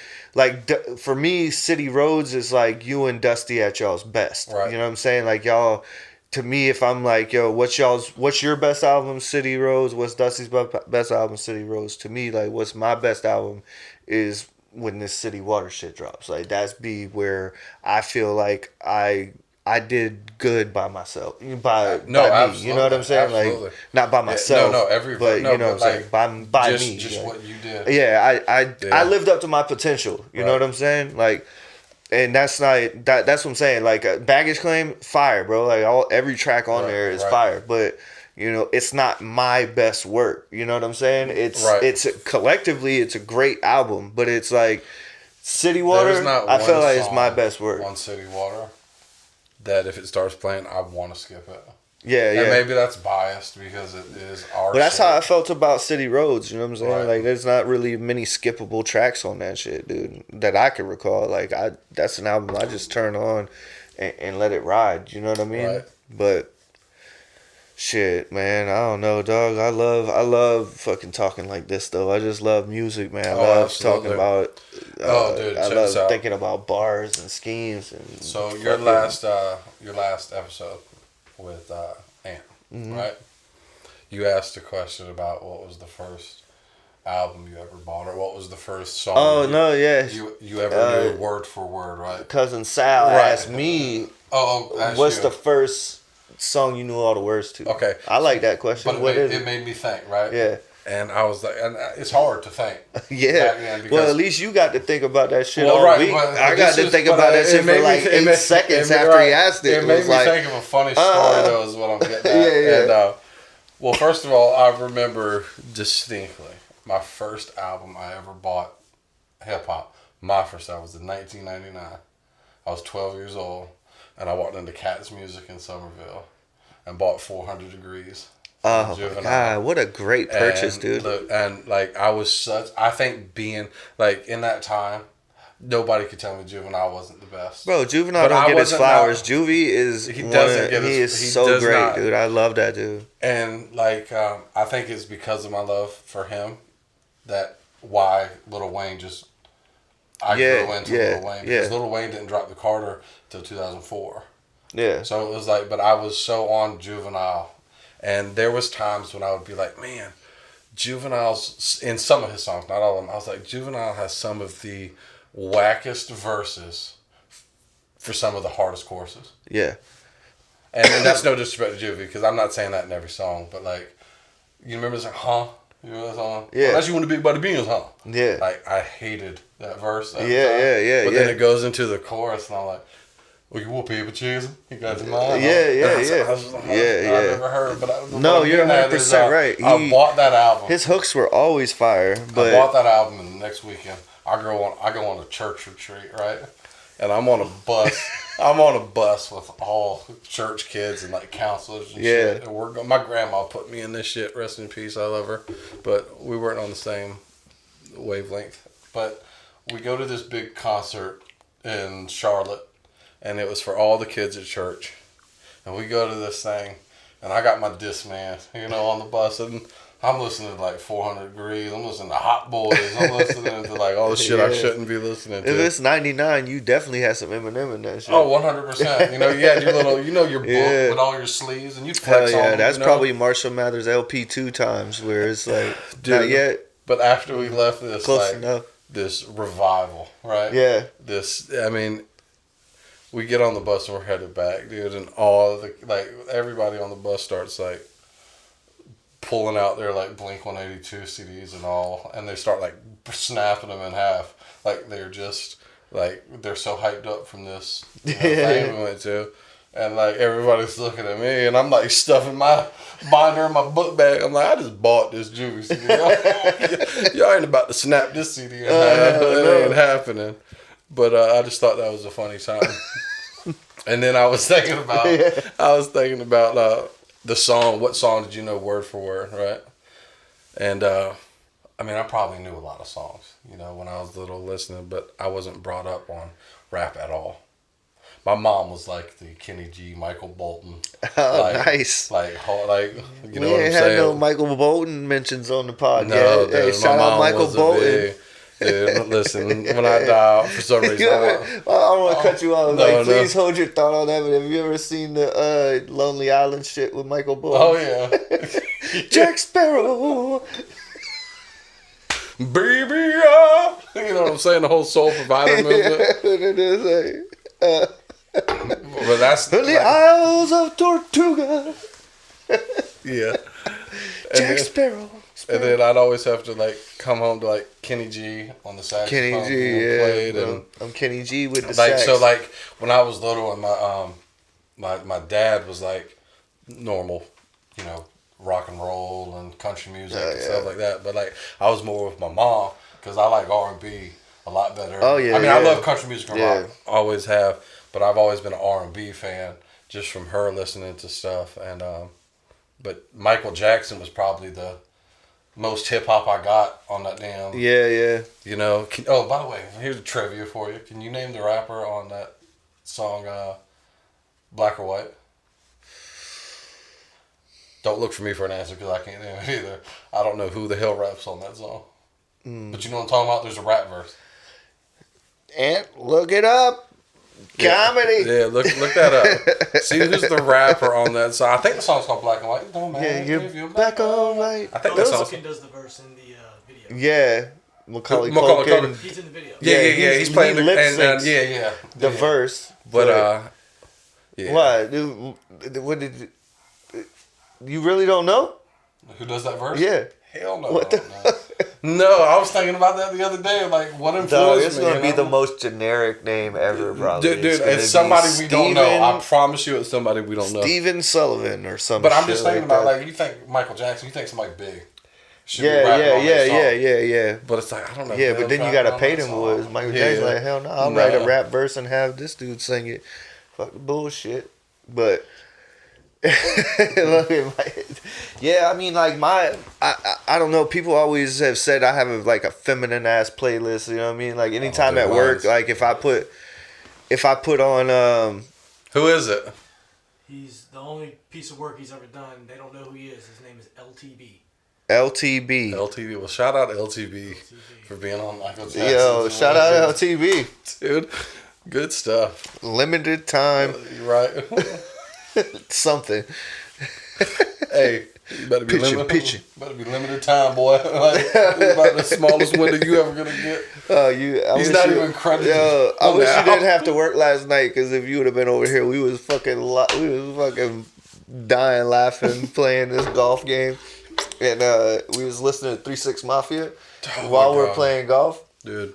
for me, City Roads is like you and Dusty at y'all's best. Right. You know what I'm saying? Like y'all, to me, if I'm like, yo, what's your best album, City Roads? What's Dusty's best album, City Roads? To me, like, what's my best album is when this City Water shit drops. Like, that's be where I feel like I did good by myself, No, by me. absolutely, You know what I'm saying? absolutely. Like, not by Yeah, myself. no, every but no, you know but what I'm like saying? By me. just Like, what you did. yeah, Yeah. I lived up to my potential. You know Right. what I'm saying? Like, and that's not that's what I'm saying. Like, Baggage Claim, fire, bro. Like, every track on Right, there is right. fire, but you know, it's not my best work. You know what I'm saying? Right. It's collectively it's a great album, but it's like City There's Water. not I one feel like it's my song, best work. One City Water, that if it starts playing, I want to skip it. Yeah, And yeah. maybe that's biased because it is our. But that's shit. how I felt about City Roads. You know what I'm saying? Right. Like, there's not really many skippable tracks on that shit, dude, that I can recall. Like, that's an album I just turn on and let it ride. You know what I mean? Right. But shit, man, I don't know, dog. I love fucking talking like this, though. I just love music, man. I love absolutely. talking about. Oh, dude, I check love this out. thinking about bars and schemes and. So your last episode with Ant, right? You asked a question about what was the first album you ever bought, or what was the first song. Oh no, yeah. You ever knew word for word, right? Cousin Sal Right. asked me, Asked "What's you. the first song you knew all the words to?" Okay. I like that question. But What is it it? made me think, right? Yeah. And I was like, and it's hard to think. Yeah. back then Well, because- at least you got to think about that shit Well, all right, week. but I got this to is- think but about that it shit for made me- like it 8 made- seconds it made- after he right. asked it. It made was me like, think of a funny story, though, is what I'm getting at. Yeah, yeah. And, well, first of all, I remember distinctly my first album I ever bought, hip hop. My first album was in 1999. I was 12 years old, and I walked into Cat's Music in Somerville and bought 400 Degrees. oh my Juvenile. god, what a great purchase, And dude. look, and like I think being like in that time, nobody could tell me Juvenile wasn't the best. Bro, Juvenile But don't I get his wasn't flowers. not- Juvie is He one doesn't of, get he his- is he so does great, not. dude. I love that dude. And like I think it's because of my love for him that why Lil Wayne just I Yeah, grew into yeah, Lil Wayne because yeah. Lil Wayne didn't drop the Carter till 2004. Yeah. So it was like, but I was so on Juvenile, and there was times when I would be like, man, Juvenile's in some of his songs, not all of them. I was like, Juvenile has some of the wackest verses for some of the hardest choruses. Yeah. And that's no disrespect to Juvie, because I'm not saying that in every song, but like, you remember this, huh? You remember that song? Yeah. Unless you want to be by the beans, huh? Yeah. Like, I hated that verse. Every Yeah, time. yeah, But yeah. then it goes into the chorus, and I'm like, well, you will paper chasing. You got your mind. Yeah, yeah, And I was yeah. like, huh? Yeah, I've yeah. never heard, but No, what I'm you're getting at is, 100% right. I bought that album. His hooks were always fire, I but bought that album, and the next weekend I go on a church retreat, right? And I'm on a bus. I'm on a bus with all church kids and like counselors and Yeah. shit. And my grandma put me in this shit. Rest in peace. I love her, but we weren't on the same wavelength. But we go to this big concert in Charlotte, and it was for all the kids at church. And we go to this thing, and I got my Discman, on the bus, and I'm listening to like 400 Degrees. I'm listening to Hot Boys. I'm listening to like all the shit I Yeah. shouldn't be listening to. if it's 99, you definitely had some Eminem in that shit. Oh, 100%. You had your little, your book Yeah. with all your sleeves, and you'd Hell flex on yeah, them, that's probably Marshall Mathers LP2 times where it's like, Dude. not yet, But after we left this, close like, enough. this revival, right? Yeah. We get on the bus and we're headed back, dude, and all the, like, everybody on the bus starts, like, pulling out their, like, Blink-182 CDs and all, and they start, like, snapping them in half. Like, they're just, like, they're so hyped up from this thing we went to. And, like, everybody's looking at me, and I'm, like, stuffing my binder in my book bag. I'm like, I just bought this Juvie CD. Y'all ain't about to snap this CD in half. It ain't happening. But I just thought that was a funny time. And then I was thinking about, the song. What song did you know word for word, right? And, I probably knew a lot of songs, when I was little listening, but I wasn't brought up on rap at all. My mom was like the Kenny G, Michael Bolton. Oh, nice. You know We what I'm ain't had saying? no Michael Bolton mentions on the pod No, yet. dude, Hey, my shout out mom Michael was a Bolton. big- Dude, listen, when I die, for some reason, I don't want to cut you off. no, Like, no. please hold your thought on that. But have you ever seen the Lonely Island shit with Michael Bull? Oh, yeah. Jack Sparrow. Baby, you know what I'm saying? The whole soul provider movement. It is But that's in the Isles of Tortuga. yeah. Jack Sparrow. And then I'd always have to like come home to like Kenny G on the saxophone. Kenny G, being yeah. played, Well, and I'm Kenny G with the like sax. so like when I was little and my dad was like normal, you know, rock and roll and country music and stuff like that. But like I was more with my mom because I like R&B a lot better. Oh yeah. I mean I love country music and Yeah. rock, always have, but I've always been an R&B fan just from her listening to stuff. And but Michael Jackson was probably the most hip hop I got on that damn. Yeah. You know. Oh, by the way, here's a trivia for you. Can you name the rapper on that song, Black or White? Don't look for me for an answer because I can't name it either. I don't know who the hell raps on that song. But you know what I'm talking about? There's a rap verse. And look it up. Comedy. Yeah, look that up. See who's the rapper on that song. I think the song's called Black and White. Don't matter. Yeah, If you're back on right. I think that song's... Culkin does the verse in the video. Yeah. Macaulay Macaulay Culkin. Culkin. He's in the video. Yeah. He's playing he the lip and, syncs yeah. the verse. But yeah. What? Dude, what did you really don't know? Who does that verse? Yeah. Hell no. What the No, I was thinking about that the other day. Like, what influenced Dog, me? it's gonna be the most generic name ever, probably. Dude, gonna it's be somebody we don't know. I Steven- promise you, it's somebody we don't know. Steven Sullivan or something. But I'm just thinking about like you think Michael Jackson, you think somebody big. Should be Yeah. rapping on that song. Yeah. But it's like I don't know. Yeah, who but then you rapping gotta on pay that them song. boys. Michael Yeah. Jackson like, hell no, I'll write a rap verse and have this dude sing it. Fuck the bullshit. But look at yeah, I mean like I don't know, people always have said I have like a feminine ass playlist, you know what I mean? Like anytime at work, like if I put on Who is it? He's the only piece of work he's ever done. They don't know who he is. His name is LTB. LTB. LTV. Well, shout out LTV for being on Michael Jackson. Yo, shout out LTB. Dude. Good stuff. Limited time You're right. something. Hey, you better be Pitching. Better be limited time, boy. Like, it's about the smallest window you ever gonna get. He's not even credited. Yo, I on wish that you didn't album. have to work last night, because if you would have been over here, we was fucking dying laughing playing this golf game, and we was listening to 3-6 Mafia while we're playing golf, Dude.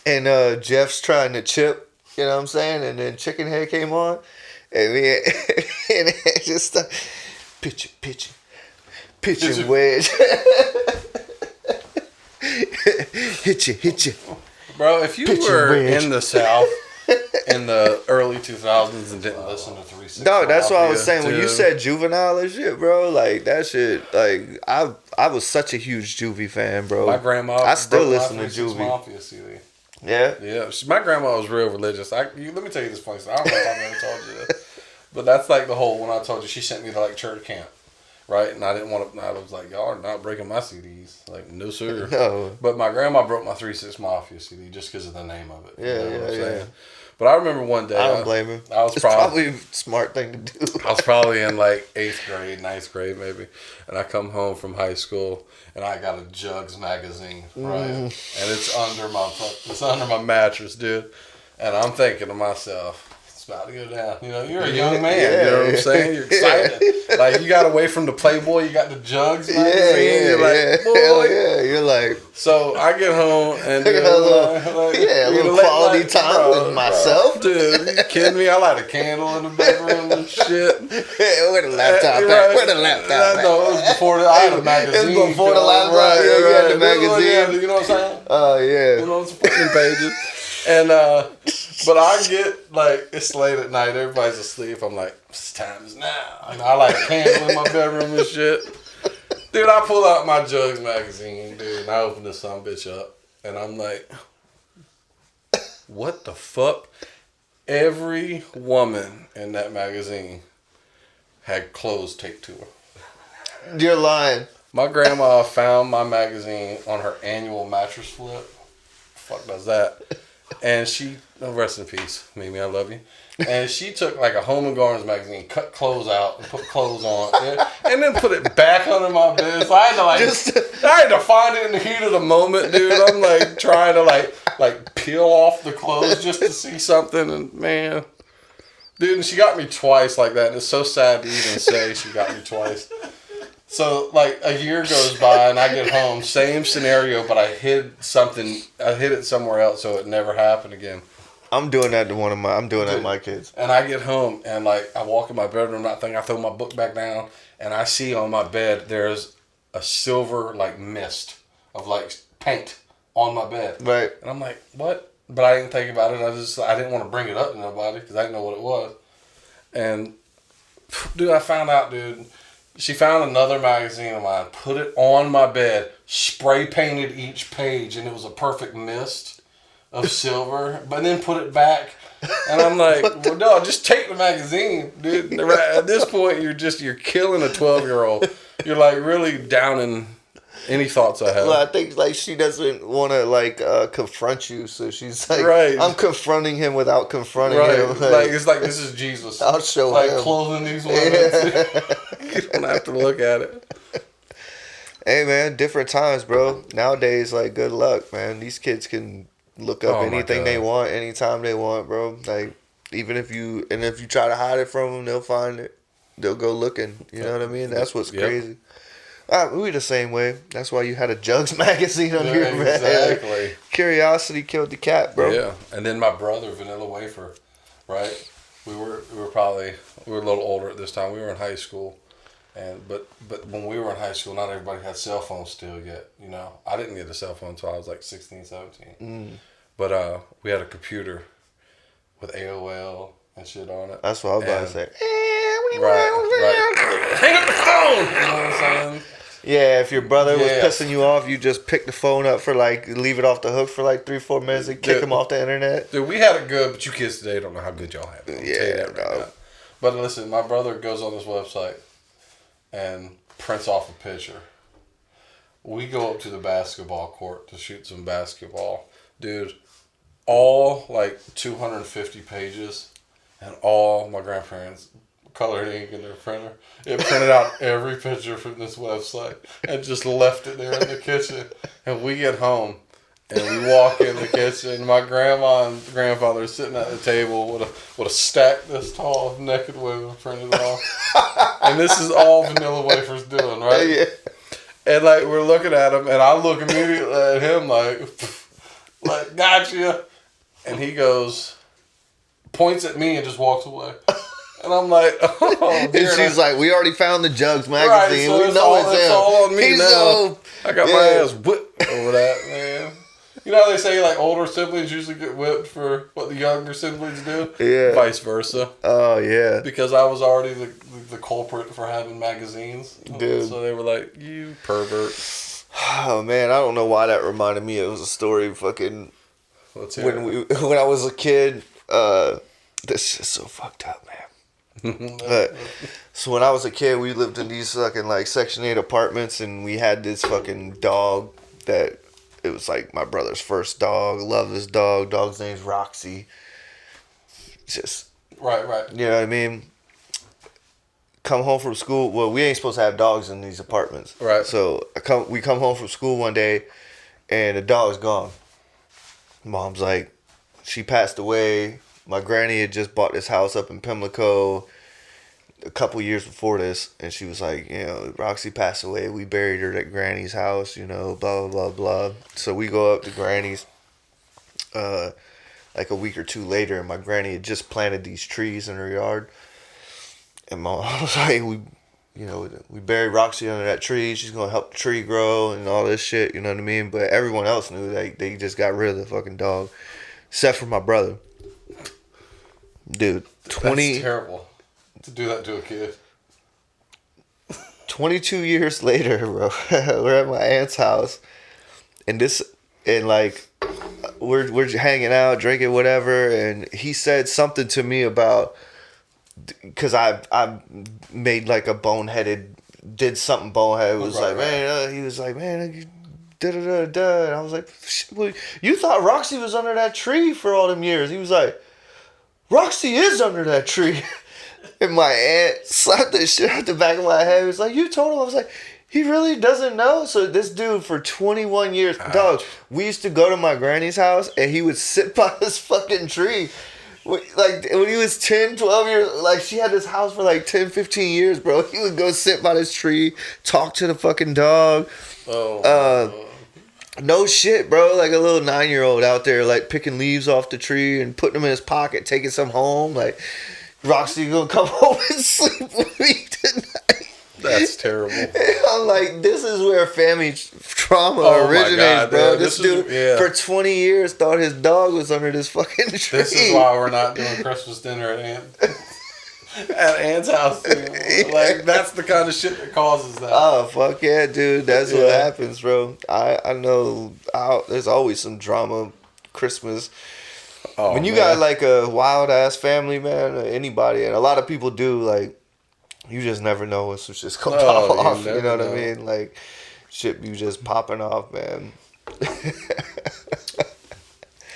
and Jeff's trying to chip, you know what I'm saying, and then Chicken Head came on, and we and it just started, pitching wedge. hit you. Bro, if you Pitching were wedge. in the South in the early 2000s and didn't listen to 3-6 No, that's what I was Mafia, saying. When you dude. said Juvenile and shit, bro, like that shit, like I was such a huge Juvie fan, bro. My grandma, I still broke my listen to 3-6 Juvie. Mafia CD. Yeah. Yeah, my grandma was real religious. Let me tell you this funny story. I don't know if I've ever told you this, but that's like the whole. When I told you, she sent me to like church camp, right? And I didn't want to. I was like, y'all are not breaking my CDs. Like, no sir. No. But my grandma broke my 3-6 Mafia CD just because of the name of it. Yeah, you know what I'm yeah. saying? But I remember one day. I don't blame him. I was It's probably probably a smart thing to do. I was probably in like 8th grade, 9th grade maybe. And I come home from high school and I got a Jugs magazine, right? And it's under my mattress, dude. And I'm thinking to myself, it's about to go down. You know, you're a young man, you know what I'm saying? You're excited. Like, you got away from the Playboy, you got the Jugs magazine. You're like, boy. Hell yeah. You're like, So I get home and a little little quality time with myself. Dude, you kidding me? I light a candle in the bedroom and shit. Where the laptop at? Where the laptop at? No, it was before I had a magazine. It was before the laptop. Right, Yeah, you had the right. magazine. You know what I'm saying? Oh, yeah. You know, it's putting pages. And, but I get, like, it's late at night, everybody's asleep. I'm like, this time is now. And I light a candle in my bedroom and shit. Dude, I pull out my Jugs magazine, dude, and I open this son of a bitch up. And I'm like, what the fuck? Every woman in that magazine had clothes taped to her. You're lying. My grandma found my magazine on her annual mattress flip fuck does that? And she, oh, rest in peace, Mimi, I love you. And she took like a Home and Gardens magazine, cut clothes out, and put clothes on, and then put it back under my bed. So I had to I had to find it in the heat of the moment, dude. I'm like trying to like peel off the clothes just to see something, and man, dude, and she got me twice like that. And it's so sad to even say she got me twice. So like a year goes by and I get home, same scenario, but I hid it somewhere else so it never happened again. I'm doing that to I'm doing that to my kids. And I get home and like I walk in my bedroom, not thinking, I throw my book back down, and I see on my bed there's a silver like mist of like paint on my bed. Right. And I'm like, what? But I didn't think about it. I didn't want to bring it up to nobody because I didn't know what it was. And dude, I found out, dude. She found another magazine of mine, put it on my bed, spray painted each page, and it was a perfect mist of silver, but then put it back. And I'm like, well, no, just take the magazine, dude. At this point, you're killing a 12-year-old. You're like really downing any thoughts I have. Well, I think like she doesn't want to like confront you, so she's like, right. I'm confronting him without confronting right. him. Like it's like this is Jesus. I'll show like him. clothing these women. You don't have to look at it. Hey man, different times, bro. Nowadays, like, good luck, man. These kids can look up anything they want, anytime they want, bro. Like, if you try to hide it from them, they'll find it. They'll go looking. You know what I mean? That's what's crazy. We the same way. That's why you had a Jugs magazine on your bed. Exactly. Curiosity killed the cat, bro. Yeah, and then my brother, Vanilla Wafer, right? We were a little older at this time. We were in high school, but when we were in high school, not everybody had cell phones still yet. You know, I didn't get a cell phone until I was like 16, 17. But we had a computer with AOL and shit on it. That's what I was about to say. Right. Hang up the phone. You know what I'm saying? Yeah, if your brother was pissing you off, you just pick the phone up for like, leave it off the hook for like 3-4 minutes and kick him off the internet. Dude, we had it good, but you kids today don't know how good y'all have it. Yeah, now. But listen, my brother goes on this website and prints off a picture. We go up to the basketball court to shoot some basketball. Dude, all like 250 pages and all my grandparents colored ink in their printer. It printed out every picture from this website and just left it there in the kitchen. And we get home and we walk in the kitchen. My grandma and grandfather are sitting at the table with a stack this tall of naked women printed off. And this is all Vanilla Wafer's doing, right? Yeah. And like we're looking at him, and I look immediately at him like gotcha. And he goes, points at me and just walks away. And I'm like, oh, dear. And she's like, we already found the Jugs magazine. Right, so we know it's him. all on me now. I got my ass whipped over that, man. You know how they say like older siblings usually get whipped for what the younger siblings do? Yeah. Vice versa. Oh, yeah. Because I was already the culprit for having magazines. Dude. So they were like, you pervert. Oh, man, I don't know why that reminded me. It was a story fucking... When I was a kid, this is so fucked up, man. So when I was a kid, we lived in these fucking like Section 8 apartments, and we had this fucking dog that it was like my brother's first dog. Love this dog. Dog's name's Roxy. Just right. You know what I mean? Come home from school. Well, we ain't supposed to have dogs in these apartments. Right. So we come home from school one day, and the dog's gone. Mom's like, she passed away. My granny had just bought this house up in Pimlico a couple years before this, and she was like, you know, Roxy passed away. We buried her at Granny's house, you know, blah, blah, blah, blah. So we go up to Granny's like a week or two later, and my granny had just planted these trees in her yard. And Mom was like, we buried Roxy under that tree. She's going to help the tree grow and all this shit, you know what I mean? But everyone else knew they just got rid of the fucking dog, except for my brother. Dude, That's terrible to do that to a kid. 22 years later, bro, we're at my aunt's house, and we're hanging out, drinking whatever, and he said something to me about, because I made like a did something boneheaded. It was he was like, man, da da da da. And I was like, well, you thought Roxy was under that tree for all them years. He was like, Roxy is under that tree. And my aunt slapped the shit out the back of my head. He was like, you told him? I was like, he really doesn't know? So this dude for 21 years, dog, we used to go to my granny's house and he would sit by this fucking tree. Like, when he was 10, 12 years, like, she had this house for like 10, 15 years, bro. He would go sit by this tree, talk to the fucking dog. No shit, bro. Like a little 9-year-old out there, like, picking leaves off the tree and putting them in his pocket, taking some home. Like, Roxy gonna come home and sleep with me tonight. That's terrible. I'm like, this is where family trauma originates, God, bro. This dude for 20 years thought his dog was under this fucking tree. This is why we're not doing Christmas dinner at Aunt's house. Dude. Like, that's the kind of shit that causes that. Oh, fuck yeah, dude. That's what happens, bro. I know there's always some drama Christmas. When you got like a wild ass family, man, or anybody, and a lot of people do, like, you just never know what's just gonna pop off. You know what I mean? Like, shit be just popping off, man.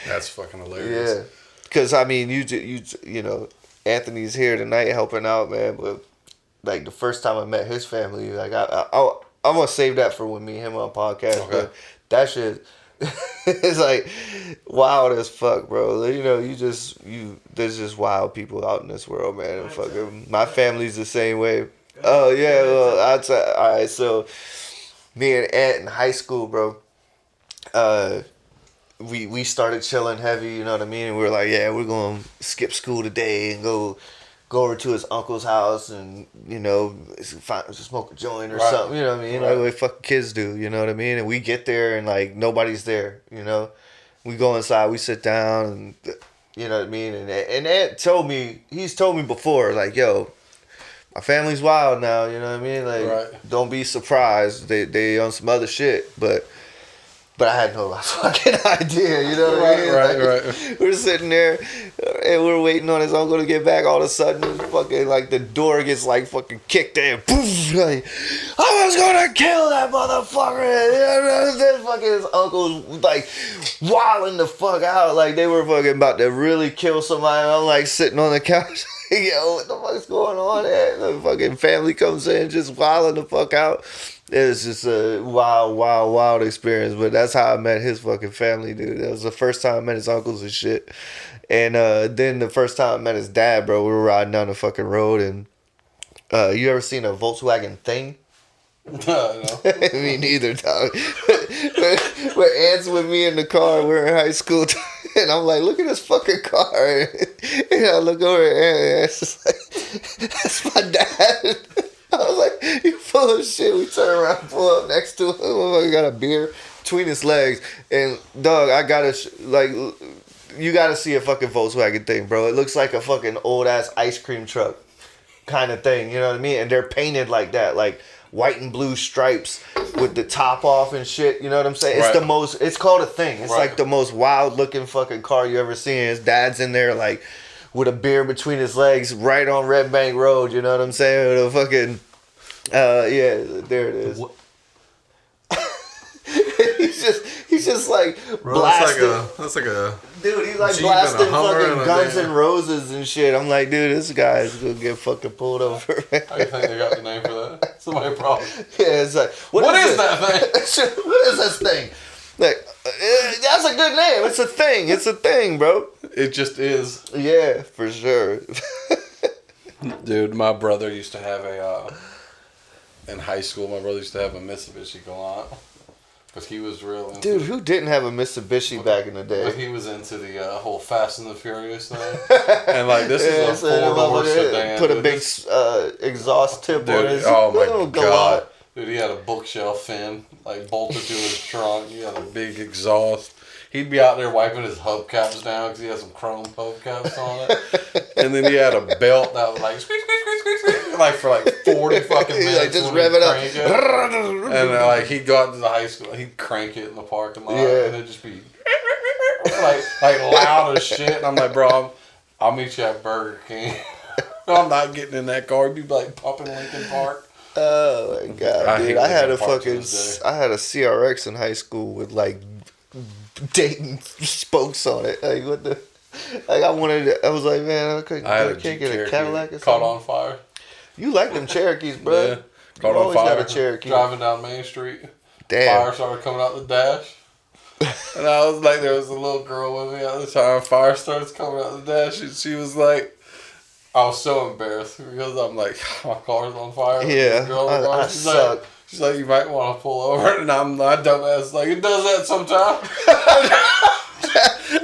That's fucking hilarious. Yeah, because I mean, you know, Anthony's here tonight helping out, man. But like the first time I met his family, like I'm gonna save that for when me and him on podcast. Okay. But that shit. It's like wild as fuck, bro. You know, there's just wild people out in this world, man. And fucking my family's the same way. Oh yeah, well, I'd say, all right. So me and Aunt in high school, bro. We started chilling heavy. You know what I mean? And we were like, yeah, we're gonna skip school today and go over to his uncle's house and, you know, smoke a joint or something, you know what I mean? Like what fucking kids do, you know what I mean? And we get there and, like, nobody's there, you know? We go inside, we sit down, and, you know what I mean? And Aunt he's told me before, like, yo, my family's wild now, you know what I mean? Like, don't be surprised. They on some other shit, but I had no fucking idea, you know what I mean? Right. We're sitting there and we're waiting on his uncle to get back. All of a sudden, fucking, like, the door gets, like, fucking kicked in. Poof! Like, I was gonna kill that motherfucker! You know, then fucking his uncle was, like, wilding the fuck out. Like, they were fucking about to really kill somebody. I'm, like, sitting on the couch. Yo, what the fuck's going on there? The fucking family comes in just wilding the fuck out. It was just a wild experience. But that's how I met his fucking family, dude. That was the first time I met his uncles and shit. And then the first time I met his dad, bro, we were riding down the fucking road. And you ever seen a Volkswagen Thing? No. Me neither, dog. We're Aunt's with me in the car. We're in high school. And I'm like, look at this fucking car. And I look over and it's just like, that's my dad. I was like, you full of shit. We turn around, pull up next to him. We got a beer between his legs. And, dog, I gotta, you gotta see a fucking Volkswagen Thing, bro. It looks like a fucking old-ass ice cream truck kind of thing. You know what I mean? And they're painted like that, like white and blue stripes with the top off and shit. You know what I'm saying? It's called a Thing. It's like the most wild-looking fucking car you ever seen. His dad's in there, like, with a beer between his legs right on Red Bank Road, you know what I'm saying? With a fucking, yeah, there it is. he's just like, bro, blasting. That's like a dude, he's like blasting fucking Guns N' Roses and shit. I'm like, dude, this guy's gonna get fucking pulled over. How do you think they got the name for that? Somebody probably. Yeah, it's like, what is that thing? What is this thing? Like, that's a good name. It's a thing. It's a thing, bro. It just is. Yeah, for sure. Dude, my brother used to have in high school, my brother used to have a Mitsubishi Galant. Because he was real into dude, who didn't have a Mitsubishi back in the day? But he was into the whole Fast and the Furious thing. And, like, this is a four-door sedan. Put a big exhaust tip on his oh, my God. Dude, he had a bookshelf fin, like, bolted to his trunk. He had a big exhaust. He'd be out there wiping his hubcaps down because he had some chrome hubcaps on it. And then he had a belt that was like, squeak, squeak, squeak, squeak, squeak, like for like 40 fucking minutes. Like, just rev it up. And like he'd go out to the high school, he'd crank it in the parking lot, and it'd just be like loud as shit. And I'm like, bro, I'll meet you at Burger King. I'm not getting in that car. He'd be like pumping Lincoln Park. Oh my god, I dude! hate I had Linkin a Park to fucking, this day. I had a CRX in high school with like Dayton spokes on it. Like what the? Like I wanted. I was like, man, I had a can't Jeep get a Cherokee Cadillac or caught something. on fire. You like them Cherokees, bro? Yeah, caught You on always fire. got a Cherokee. Driving down Main Street. Damn. Fire started coming out the dash. And I was like, there was a little girl with me at the time. Fire starts coming out the dash, and she was like, I was so embarrassed because I'm like, my car's on fire. Yeah, This girl in the car, I suck. She's like, you might want to pull over. And I'm my dumbass like, it does that sometimes.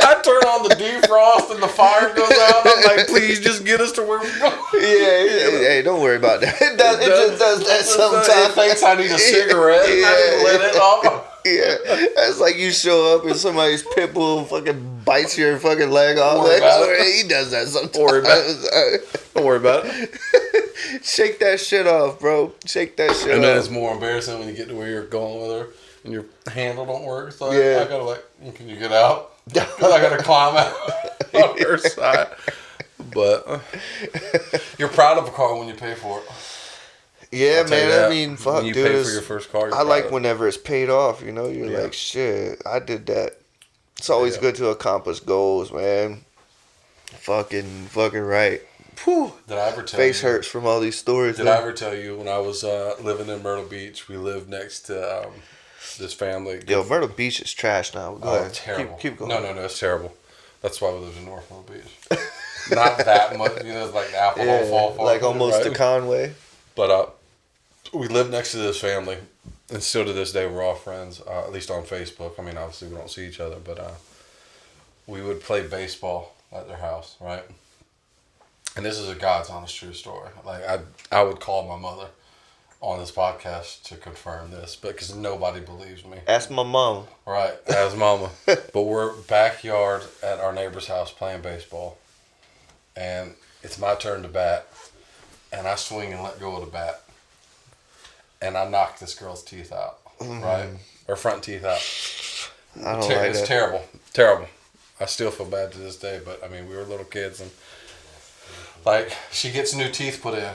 I turn on the defrost and the fire goes out. I'm like, please just get us to where we're going. Yeah, hey, don't worry about that. It just does that It sometimes. thinks I need a cigarette. And I didn't let it off. Yeah, that's like you show up and somebody's pit bull fucking bites your fucking leg off. Don't worry Like, about it. he does that sometimes. Don't worry about it. Don't worry about it. Shake that shit off, bro. Shake that shit And then off. it's more embarrassing when you get to where you're going with her and your handle don't work. So Yeah. I gotta like, can you get out? Because I gotta climb out on her side. But you're proud of a car when you pay for it. Yeah, I'll tell you man. I that. mean, fuck, when you dude. pay for it's- your first car, you're I like proud of it. whenever it's paid off. You know, you're Yeah. like, shit, I did that. It's always Yeah. good to accomplish goals, man. Fucking right. Whew. Did I ever tell Face you? hurts from all these stories. Did man. I ever tell you when I was living in Myrtle Beach? We lived next to this family. Yo, Myrtle Beach is trash now. Go Oh, ahead. terrible. Keep going. No, it's terrible. That's why we lived in North Myrtle Beach. Not that much, it's like the apple don't fall far. like from it, almost right? to Conway. But we lived next to this family, and still to this day we're all friends. At least on Facebook. I mean, obviously we don't see each other, but we would play baseball at their house, right? And this is a God's honest true story. Like I would call my mother on this podcast to confirm this, because nobody believes me. Ask my mom. Right, as mama. But we're backyard at our neighbor's house playing baseball, and it's my turn to bat, and I swing and let go of the bat, and I knock this girl's teeth out, right? Her front teeth out. I don't like It's that. terrible. I still feel bad to this day, but I mean, we were little kids, and like, she gets new teeth put in.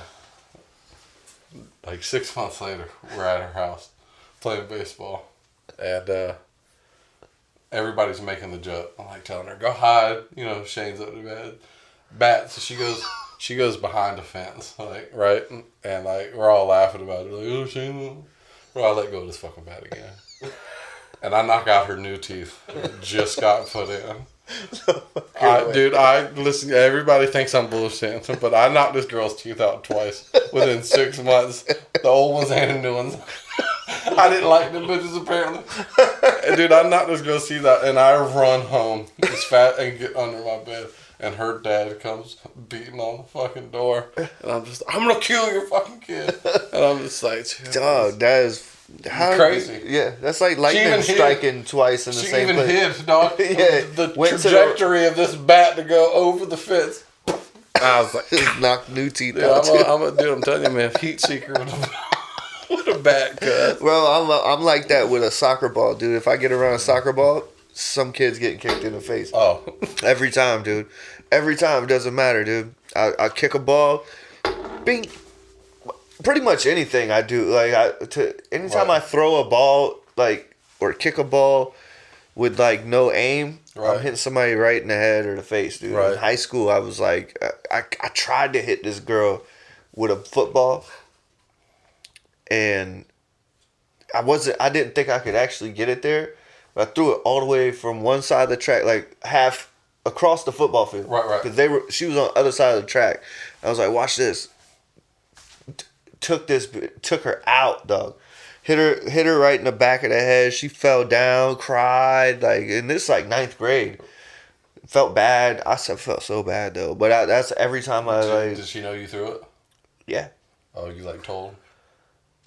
Like 6 months later, we're at her house playing baseball, and everybody's making the joke. I'm like telling her, "Go hide," Shane's up to bed. Bat. So she goes behind the fence, like, right, and like we're all laughing about it. Like, oh, Shane, well, I let go of this fucking bat again, and I knock out her new teeth that just got put in. I listen. Everybody thinks I'm bullshitting, but I knocked this girl's teeth out twice within 6 months. The old ones and the new ones. I didn't like them bitches apparently. And dude, I knocked this girl's teeth out, and I run home as fast and get under my bed. And her dad comes beating on the fucking door, and I'm gonna kill your fucking kid. And I'm just like, Dog, that is crazy. Yeah, that's like lightning striking twice in the She same even place. hid, dog. Yeah, The went to the- trajectory of this bat to go over the fence. I was like, Knocked new teeth dude, out. Too. I'm telling you, man, heat seeker with a bat, cuz. Bro, I'm like that with a soccer ball, dude. If I get around a soccer ball, some kid's getting kicked in the face. Oh, Every time, dude. Every time. It doesn't matter, dude. I kick a ball. Bing. Pretty much anything I do. Anytime Right. I throw a ball, or kick a ball with, no aim, Right. I'm hitting somebody right in the head or the face, dude. Right. In high school, I was like, I tried to hit this girl with a football. And I didn't think I could actually get it there. But I threw it all the way from one side of the track, like half across the football field. Right. Because she was on the other side of the track. I was like, watch this. Took her out, dog. Hit her right in the back of the head. She fell down, cried, and this ninth grade. Felt bad. I felt so bad though. But that's every time did she know you threw it? yeah. Oh, you told?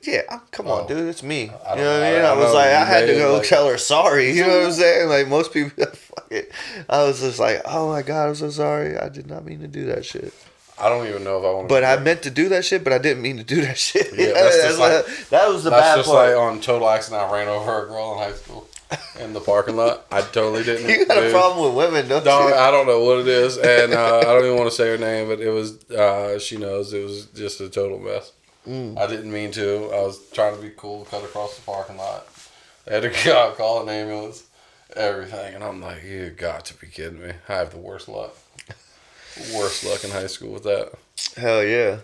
Yeah, come on, Oh. dude. It's me. I You don't know what I know. mean? I I was know like, you I had to made it, go like- tell her sorry. You know what I'm saying? Like, most people, fuck it. I was just like, oh my God, I'm so sorry. I did not mean to do that shit. I don't even know if I want to. But I meant to do that shit, but I didn't mean to do that shit. Yeah, that's just that was the That's bad just part. like on Total Accident. I ran over a girl in high school in the parking lot. I totally didn't. You got a dude. problem with women, don't Dog, you? I don't know what it is, and I don't even want to say her name, but it was. She knows it was just a total mess. I didn't mean to. I was trying to be cool, cut across the parking lot. I had to call an ambulance, everything. And I'm like, you got to be kidding me. I have the worst luck. Worst luck in high school with that. Hell yeah.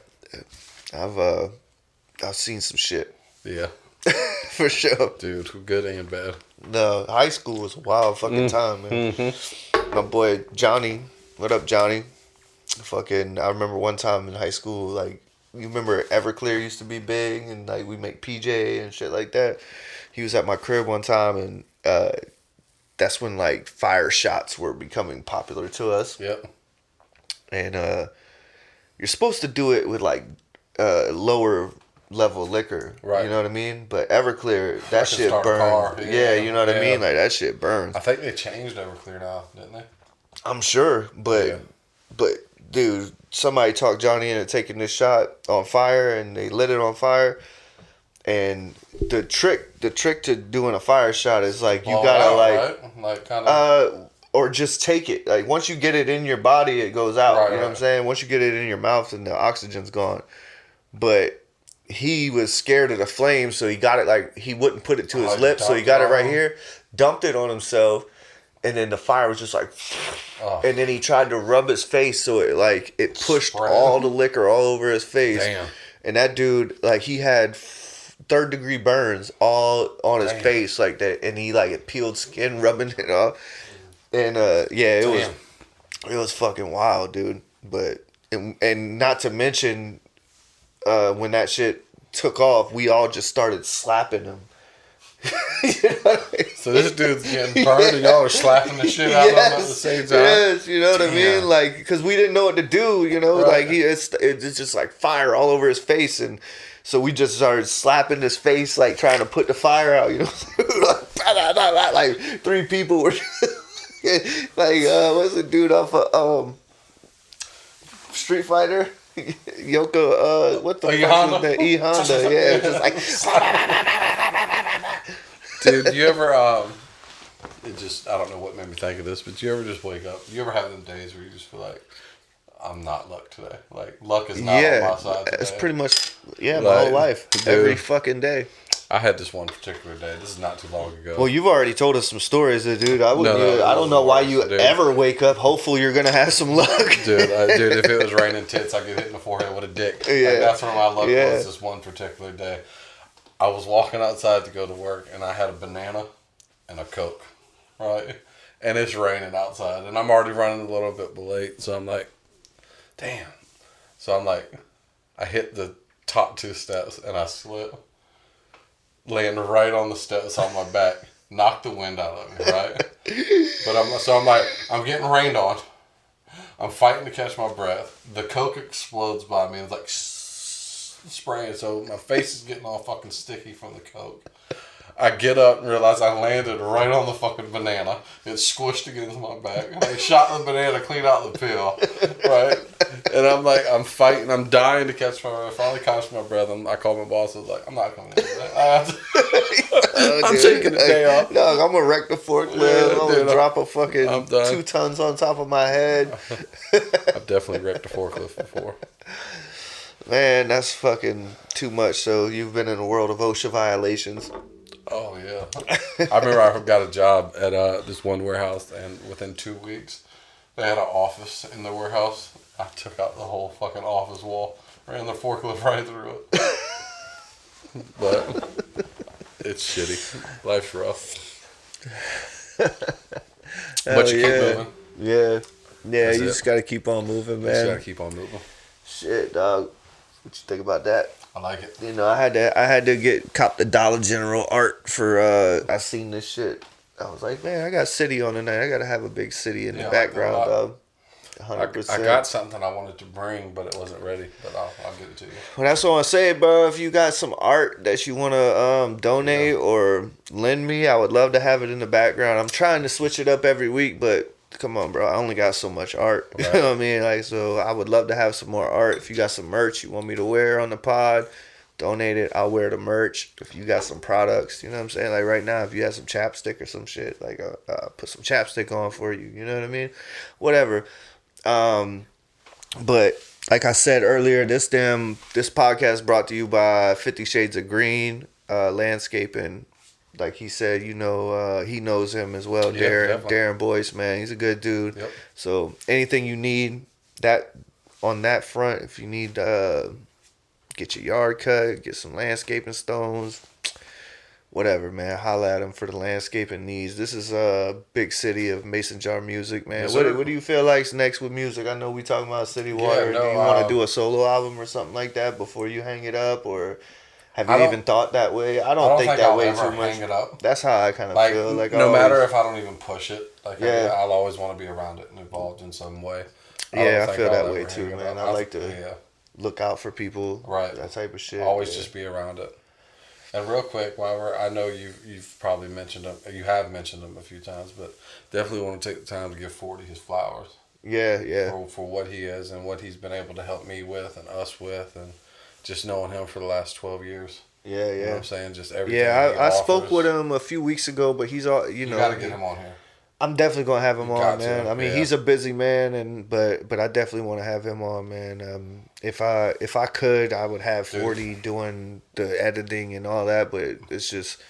I've seen some shit. Yeah. For sure. Dude, good and bad. No, high school was a wild fucking time, man. My boy Johnny, what up, Johnny? Fucking, I remember one time in high school, like, you remember Everclear used to be big, and like we make PJ and shit like that. He was at my crib one time, and that's when like fire shots were becoming popular to us. Yep. And you're supposed to do it with like lower level liquor, right? You know what I mean? But Everclear, that I shit start a burns. car. Yeah, you know what I mean? Like that shit burns. I think they changed Everclear now, didn't they? I'm sure, but dude, somebody talked Johnny into taking this shot on fire, and they lit it on fire. And the trick to doing a fire shot is like you gotta out, like, right? Like kind of, or just take it. Like once you get it in your body, it goes out. Right, you know what I'm saying? Once you get it in your mouth, and the oxygen's gone. But he was scared of the flames, so he got it like he wouldn't put it to his lips, so he got it right here, dumped it on himself, and then the fire was just like, and then he tried to rub his face, so it pushed all the liquor all over his face. Damn. And that dude, like, he had third-degree burns all on his face like that, and he like it peeled skin, rubbing it off, and it was fucking wild, dude. But and not to mention, when that shit took off, we all just started slapping him. You know what I mean? So this dude's getting burned, and y'all are slapping the shit out of him at the same time. Yes, you know what I mean? Like, because we didn't know what to do, you know? Right. Like, it's just like fire all over his face, and so we just started slapping his face, like trying to put the fire out, you know? Like 3 people were like, what's the dude off of Street Fighter? Yoko, what the fuck is that? E Honda, yeah, just like. Dude, you ever I don't know what made me think of this, but you ever just wake up? You ever have them days where you just feel like, I'm not luck today? Like, luck is not on my side today. It's pretty much, my whole life. Dude. Every fucking day. I had this one particular day. This is not too long ago. Well, you've already told us some stories, dude. I don't know why you ever wake up. Hopefully, you're gonna have some luck, dude. If it was raining tits, I'd get hit in the forehead with a dick. Yeah, like, that's where my luck was. This one particular day, I was walking outside to go to work, and I had a banana and a Coke, right? And it's raining outside, and I'm already running a little bit late, so I'm like, damn. So I'm like, I hit the top 2 steps, and I slip. Laying right on the steps on my back, knocked the wind out of me, right? But I'm getting rained on. I'm fighting to catch my breath. The Coke explodes by me. It's like spraying, so my face is getting all fucking sticky from the Coke. I get up and realize I landed right on the fucking banana. It squished against my back. I shot the banana clean out the peel, right? And I'm like, I'm fighting. I'm dying to catch my breath. I finally catch my breath. I call my boss. I was like, I'm not coming in today. I'm taking the day off. No, I'm going to wreck the forklift. Yeah, I'm going to drop a fucking 2 tons on top of my head. I've definitely wrecked a forklift before. Man, that's fucking too much. So you've been in a world of OSHA violations. Oh, yeah. I remember I got a job at this one warehouse, and within 2 weeks, they had an office in the warehouse. I took out the whole fucking office wall, ran the forklift right through it. But it's shitty. Life's rough. But you keep moving. Yeah. Yeah, That's you just got to keep on moving, man. You just got to keep on moving. Shit, dog. What you think about that? I like it. You know, I had to cop the Dollar General art for I seen this shit. I was like, man, I got city on tonight. I gotta have a big city in the background, dog. 100%. I got something I wanted to bring, but it wasn't ready. But I'll get it to you. Well, that's what I say, bro. If you got some art that you wanna donate or lend me, I would love to have it in the background. I'm trying to switch it up every week, but come on, bro. I only got so much art. Right. You know what I mean? Like, so I would love to have some more art. If you got some merch you want me to wear on the pod, donate it. I'll wear the merch. If you got some products, you know what I'm saying? Like right now, if you have some chapstick or some shit, like put some chapstick on for you. You know what I mean? Whatever. But like I said earlier, this podcast brought to you by 50 Shades of Green Landscaping. Like he said, he knows him as well. Yeah, definitely. Darren Boyce, man, he's a good dude. Yep. So anything you need that on that front, if you need get your yard cut, get some landscaping stones, whatever, man, holla at him for the landscaping needs. This is a big city of mason jar music, man. Yes, what sir. do you feel like's next with music? I know we talking about City Water. no, do you want to do a solo album or something like that before you hang it up, or have you even thought that way? I don't think that I'll way ever too much. hang it up. That's how I kind of Like, feel. Like no matter if I don't even push it, like Yeah. I'll always want to be around it and involved in some way. Yeah, I don't feel think that I'll way ever too, hang it man. up. I like to look out for people, Right. that type of shit. Always yeah. just be around it. And real quick, I know you've probably mentioned him, you have mentioned him a few times, but definitely want to take the time to give 40 his flowers. Yeah. For what he is and what he's been able to help me with and us with, and just knowing him for the last 12 years. Yeah. You know what I'm saying? Just everything. Yeah, he I spoke offers. with him a few weeks ago, but he's all You got to get him on here. I'm definitely gonna have him You on, got man. to, I mean, yeah. he's a busy man, but I definitely want to have him on, man. If I could, I would have 40 doing the editing and all that, but it's just,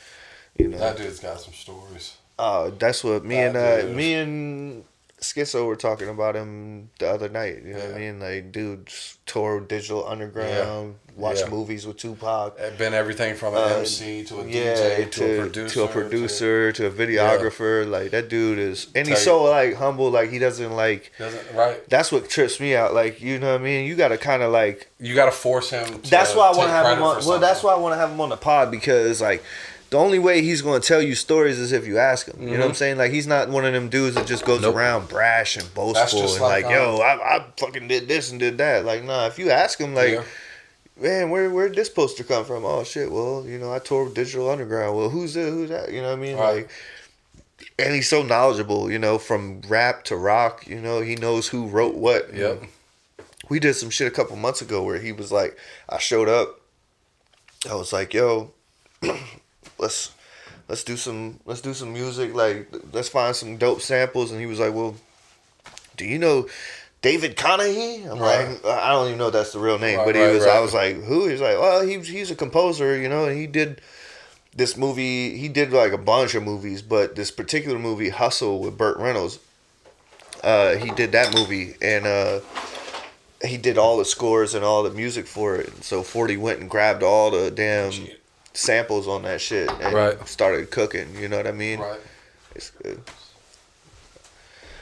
That dude's got some stories. that's what me That and Schizo were talking about him the other night. You know what I mean? Like, dude tour Digital Underground, watched movies with Tupac. It's been everything from an MC to a DJ to a producer to a videographer. Like, that dude is, and he's so like humble. Like, he doesn't like. Right. That's what trips me out. Like, you know what I mean? You got to kind of like. You got to force him. That's why I want to have him on. Well, Well, that's why I want to have him on the pod, because like. The only way he's going to tell you stories is if you ask him. You know what I'm saying? Like, he's not one of them dudes that just goes around brash and boastful and like, yo, I fucking did this and did that. Like, nah, if you ask him, like, man, where'd this poster come from? Oh, shit, well, I toured Digital Underground. Well, who's this? Who's that? You know what I mean? Right. Like, and he's so knowledgeable, from rap to rock. He knows who wrote what. Yep. We did some shit a couple months ago where he was like, I showed up. I was like, yo, let's do some music, like let's find some dope samples. And he was like, well, do you know David Conahy? I'm like, I don't even know if that's the real name, but I was like, who? He's like, well, he's a composer, and he did this movie. He did like a bunch of movies, but this particular movie, Hustle, with Burt Reynolds, he did that movie, and he did all the scores and all the music for it. And so 40 went and grabbed all the damn samples on that shit and started cooking. You know what I mean? Right. It's good.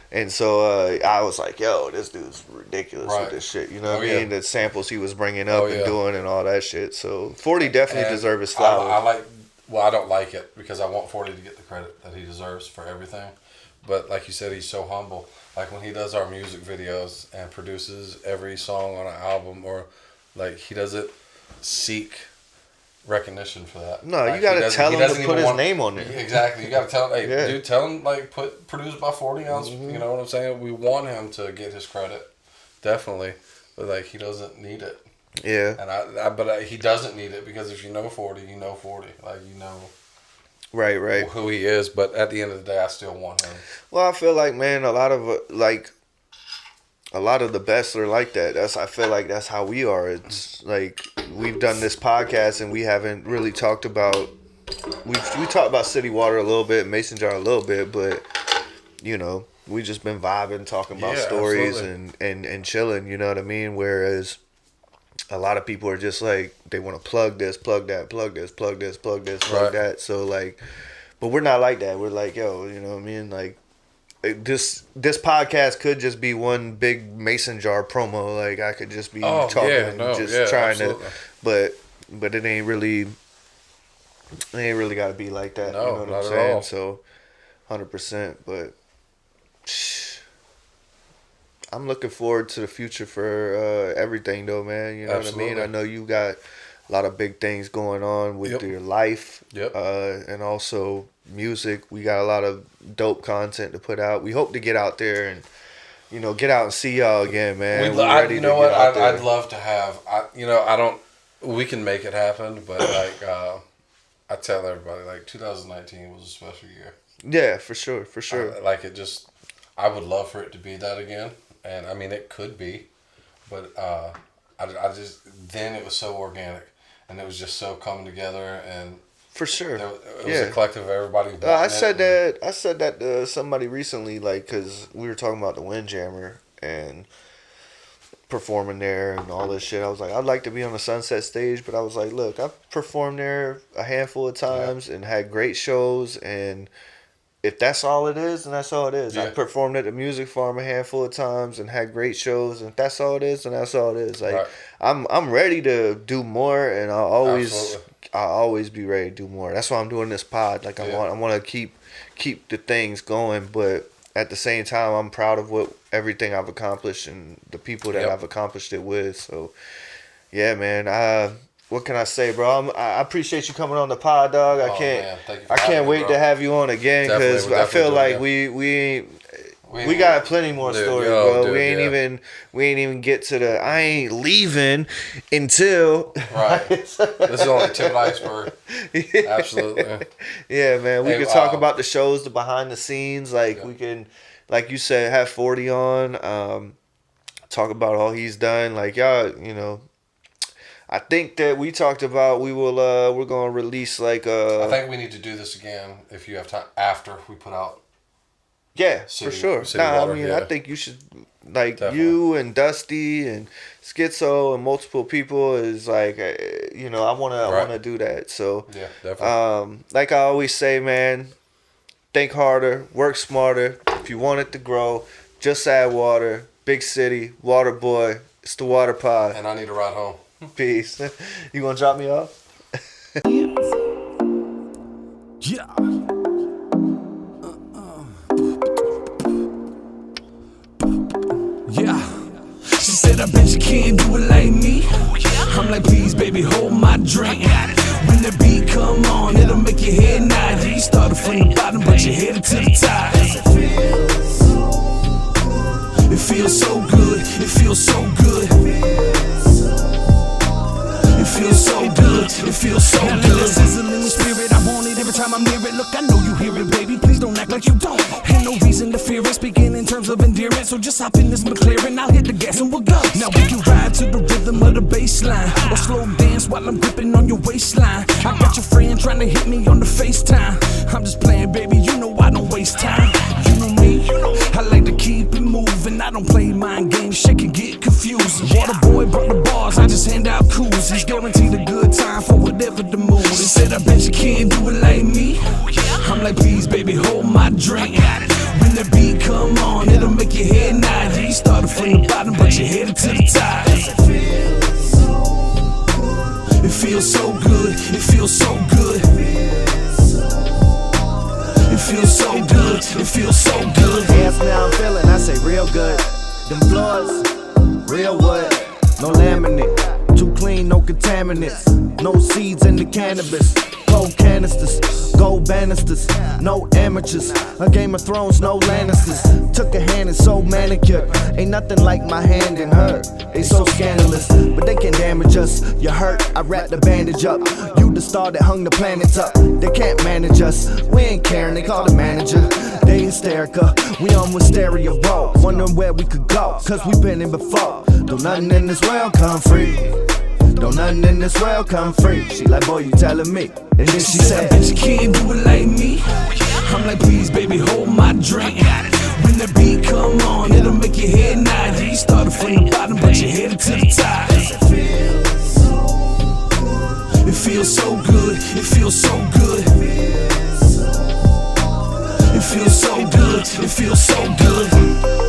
And so I was like, yo, this dude's ridiculous with this shit. You know what I mean? The samples he was bringing up and doing and all that shit. So 40 definitely deserves his flowers. I don't like it because I want 40 to get the credit that he deserves for everything. But like you said, he's so humble. Like when he does our music videos and produces every song on an album, or like he doesn't seek recognition for that. No, like, you gotta tell him to put his name on there. Exactly. You gotta tell him, hey, dude, tell him like produced by 40 ounce. You know what I'm saying? We want him to get his credit, definitely, but like he doesn't need it. Yeah. And he doesn't need it, because if you know 40, you know 40. Like right who he is. But at the end of the day, I still want him. Well, I feel like, man, a lot of the best are like that. I feel like that's how we are. It's like we've done this podcast and we haven't really talked about. We talked about City Water a little bit, Mason Jar a little bit, but we just been vibing, talking about stories and chilling. You know what I mean? Whereas a lot of people are just like, they want to plug this, plug that, plug this, plug this, plug this, plug that. So like, but we're not like that. We're like, yo, you know what I mean? Like, this podcast could just be one big mason jar promo. Like, I could just be talking trying absolutely. to, but it ain't really got to be like that. No, you know what not I'm at saying? all. So, 100%. But I'm looking forward to the future for everything, though, man. You know what I mean? I know you got a lot of big things going on with your life, and also music. We got a lot of dope content to put out. We hope to get out there and get out and see y'all again, man. I'd love to have. We can make it happen, but like I tell everybody, like 2019 was a special year. Yeah, for sure. I would love for it to be that again, and I mean it could be, but I just then it was so organic, and it was just so coming together, and For sure. it was a collective of everybody. I said that to somebody recently, like, because we were talking about the Windjammer and performing there and all this shit. I was like, I'd like to be on the Sunset stage, but I was like, look, I've performed there a handful of times and had great shows, and if that's all it is, then that's all it is. Yeah. I performed at the Music Farm a handful of times and had great shows, and if that's all it is, then that's all it is. Like, Right. I'm ready to do more, and Absolutely. I'll always be ready to do more. That's why I'm doing this pod. Like, I want to keep the things going, but at the same time, I'm proud of everything I've accomplished and the people that I've accomplished it with. So, yeah, man. What can I say, bro? I appreciate you coming on the pod, dog. Man, thank you for I can't having me, wait bro. to have you on again, because Definitely, I feel we'll like definitely we got plenty more Dude, stories, yo, bro. dude, We ain't even get to the I ain't leaving until Right. This is only tip of the iceberg. Absolutely. Yeah, man. We Hey, could talk about the shows, the behind the scenes. Like, we can, like you said, have 40 on. Talk about all he's done. Like, y'all, I think that we talked about we're gonna release like I think we need to do this again if you have time after we put out. Yeah, City- for sure. City Water, I mean, yeah. I think you should, like, Definitely. you and Dusty and Schizo and multiple people is like, I wanna do that. So, Yeah, definitely. like I always say, man, think harder, work smarter. If you want it to grow, just add water. Big City, Water Boy. It's the Water Pod. And I need to ride home. Peace. You gonna drop me off? Yeah. Yeah. She said, I bet you can't do it like me. I'm like, please, baby, hold my drink. When the beat come on, it'll make your head nod. You started from the bottom, but you're headed to the top. It feels so good. It feels so good. It feels so good. It feels so good. Now let it sizzle in the spirit. I want it every time I'm near it. Look, I know you hear it, baby. Please don't act like you don't. Ain't no reason to fear it. Speaking in terms of endearment, so just hop in this McLaren. I'll hit the gas and we'll go. Now we can ride to the rhythm of the bass line, or slow dance while I'm gripping on your waistline. I got your friend trying to hit me on the FaceTime. I'm just playing, baby. You know I don't waste time. You know me. I like to keep it moving. I don't play mind games. Shit can get confusing. Water boy brought the bars. I just hand out koozies. Guaranteed a good time for whatever the mood is. Said, I bet you can't do it like me. I'm like, please, baby, hold my drink. When the beat come on, it'll make your head nod. You started from the bottom, but you're headed to the top. It feels so good. It feels so good. It feels so good. It feels so good. Hands now I'm feeling, I say real good. Them floors, real wood, no laminate. Too clean, no contaminants. No seeds in the cannabis. Cold canisters, gold banisters. No amateurs. A Game of Thrones, no Lannisters. Took a hand and so manicured. Ain't nothing like my hand in her. They so scandalous, but they can damage us. You hurt, I wrap the bandage up. You the star that hung the planets up. They can't manage us. We ain't caring, they call the manager. They hysterical, we on wisteria road. Wondering where we could go, cause we been in before. Though nothing in this world come free. Though nothing in this world come free. She like, boy, you telling me. And then she said, I bet you can't do it like me. I'm like, please, baby, hold my drink. When the beat come on, it'll make your head nod. You started from the bottom, but you're headed to the top. It feels so good. It feels so good. It feels so good. It feels so good.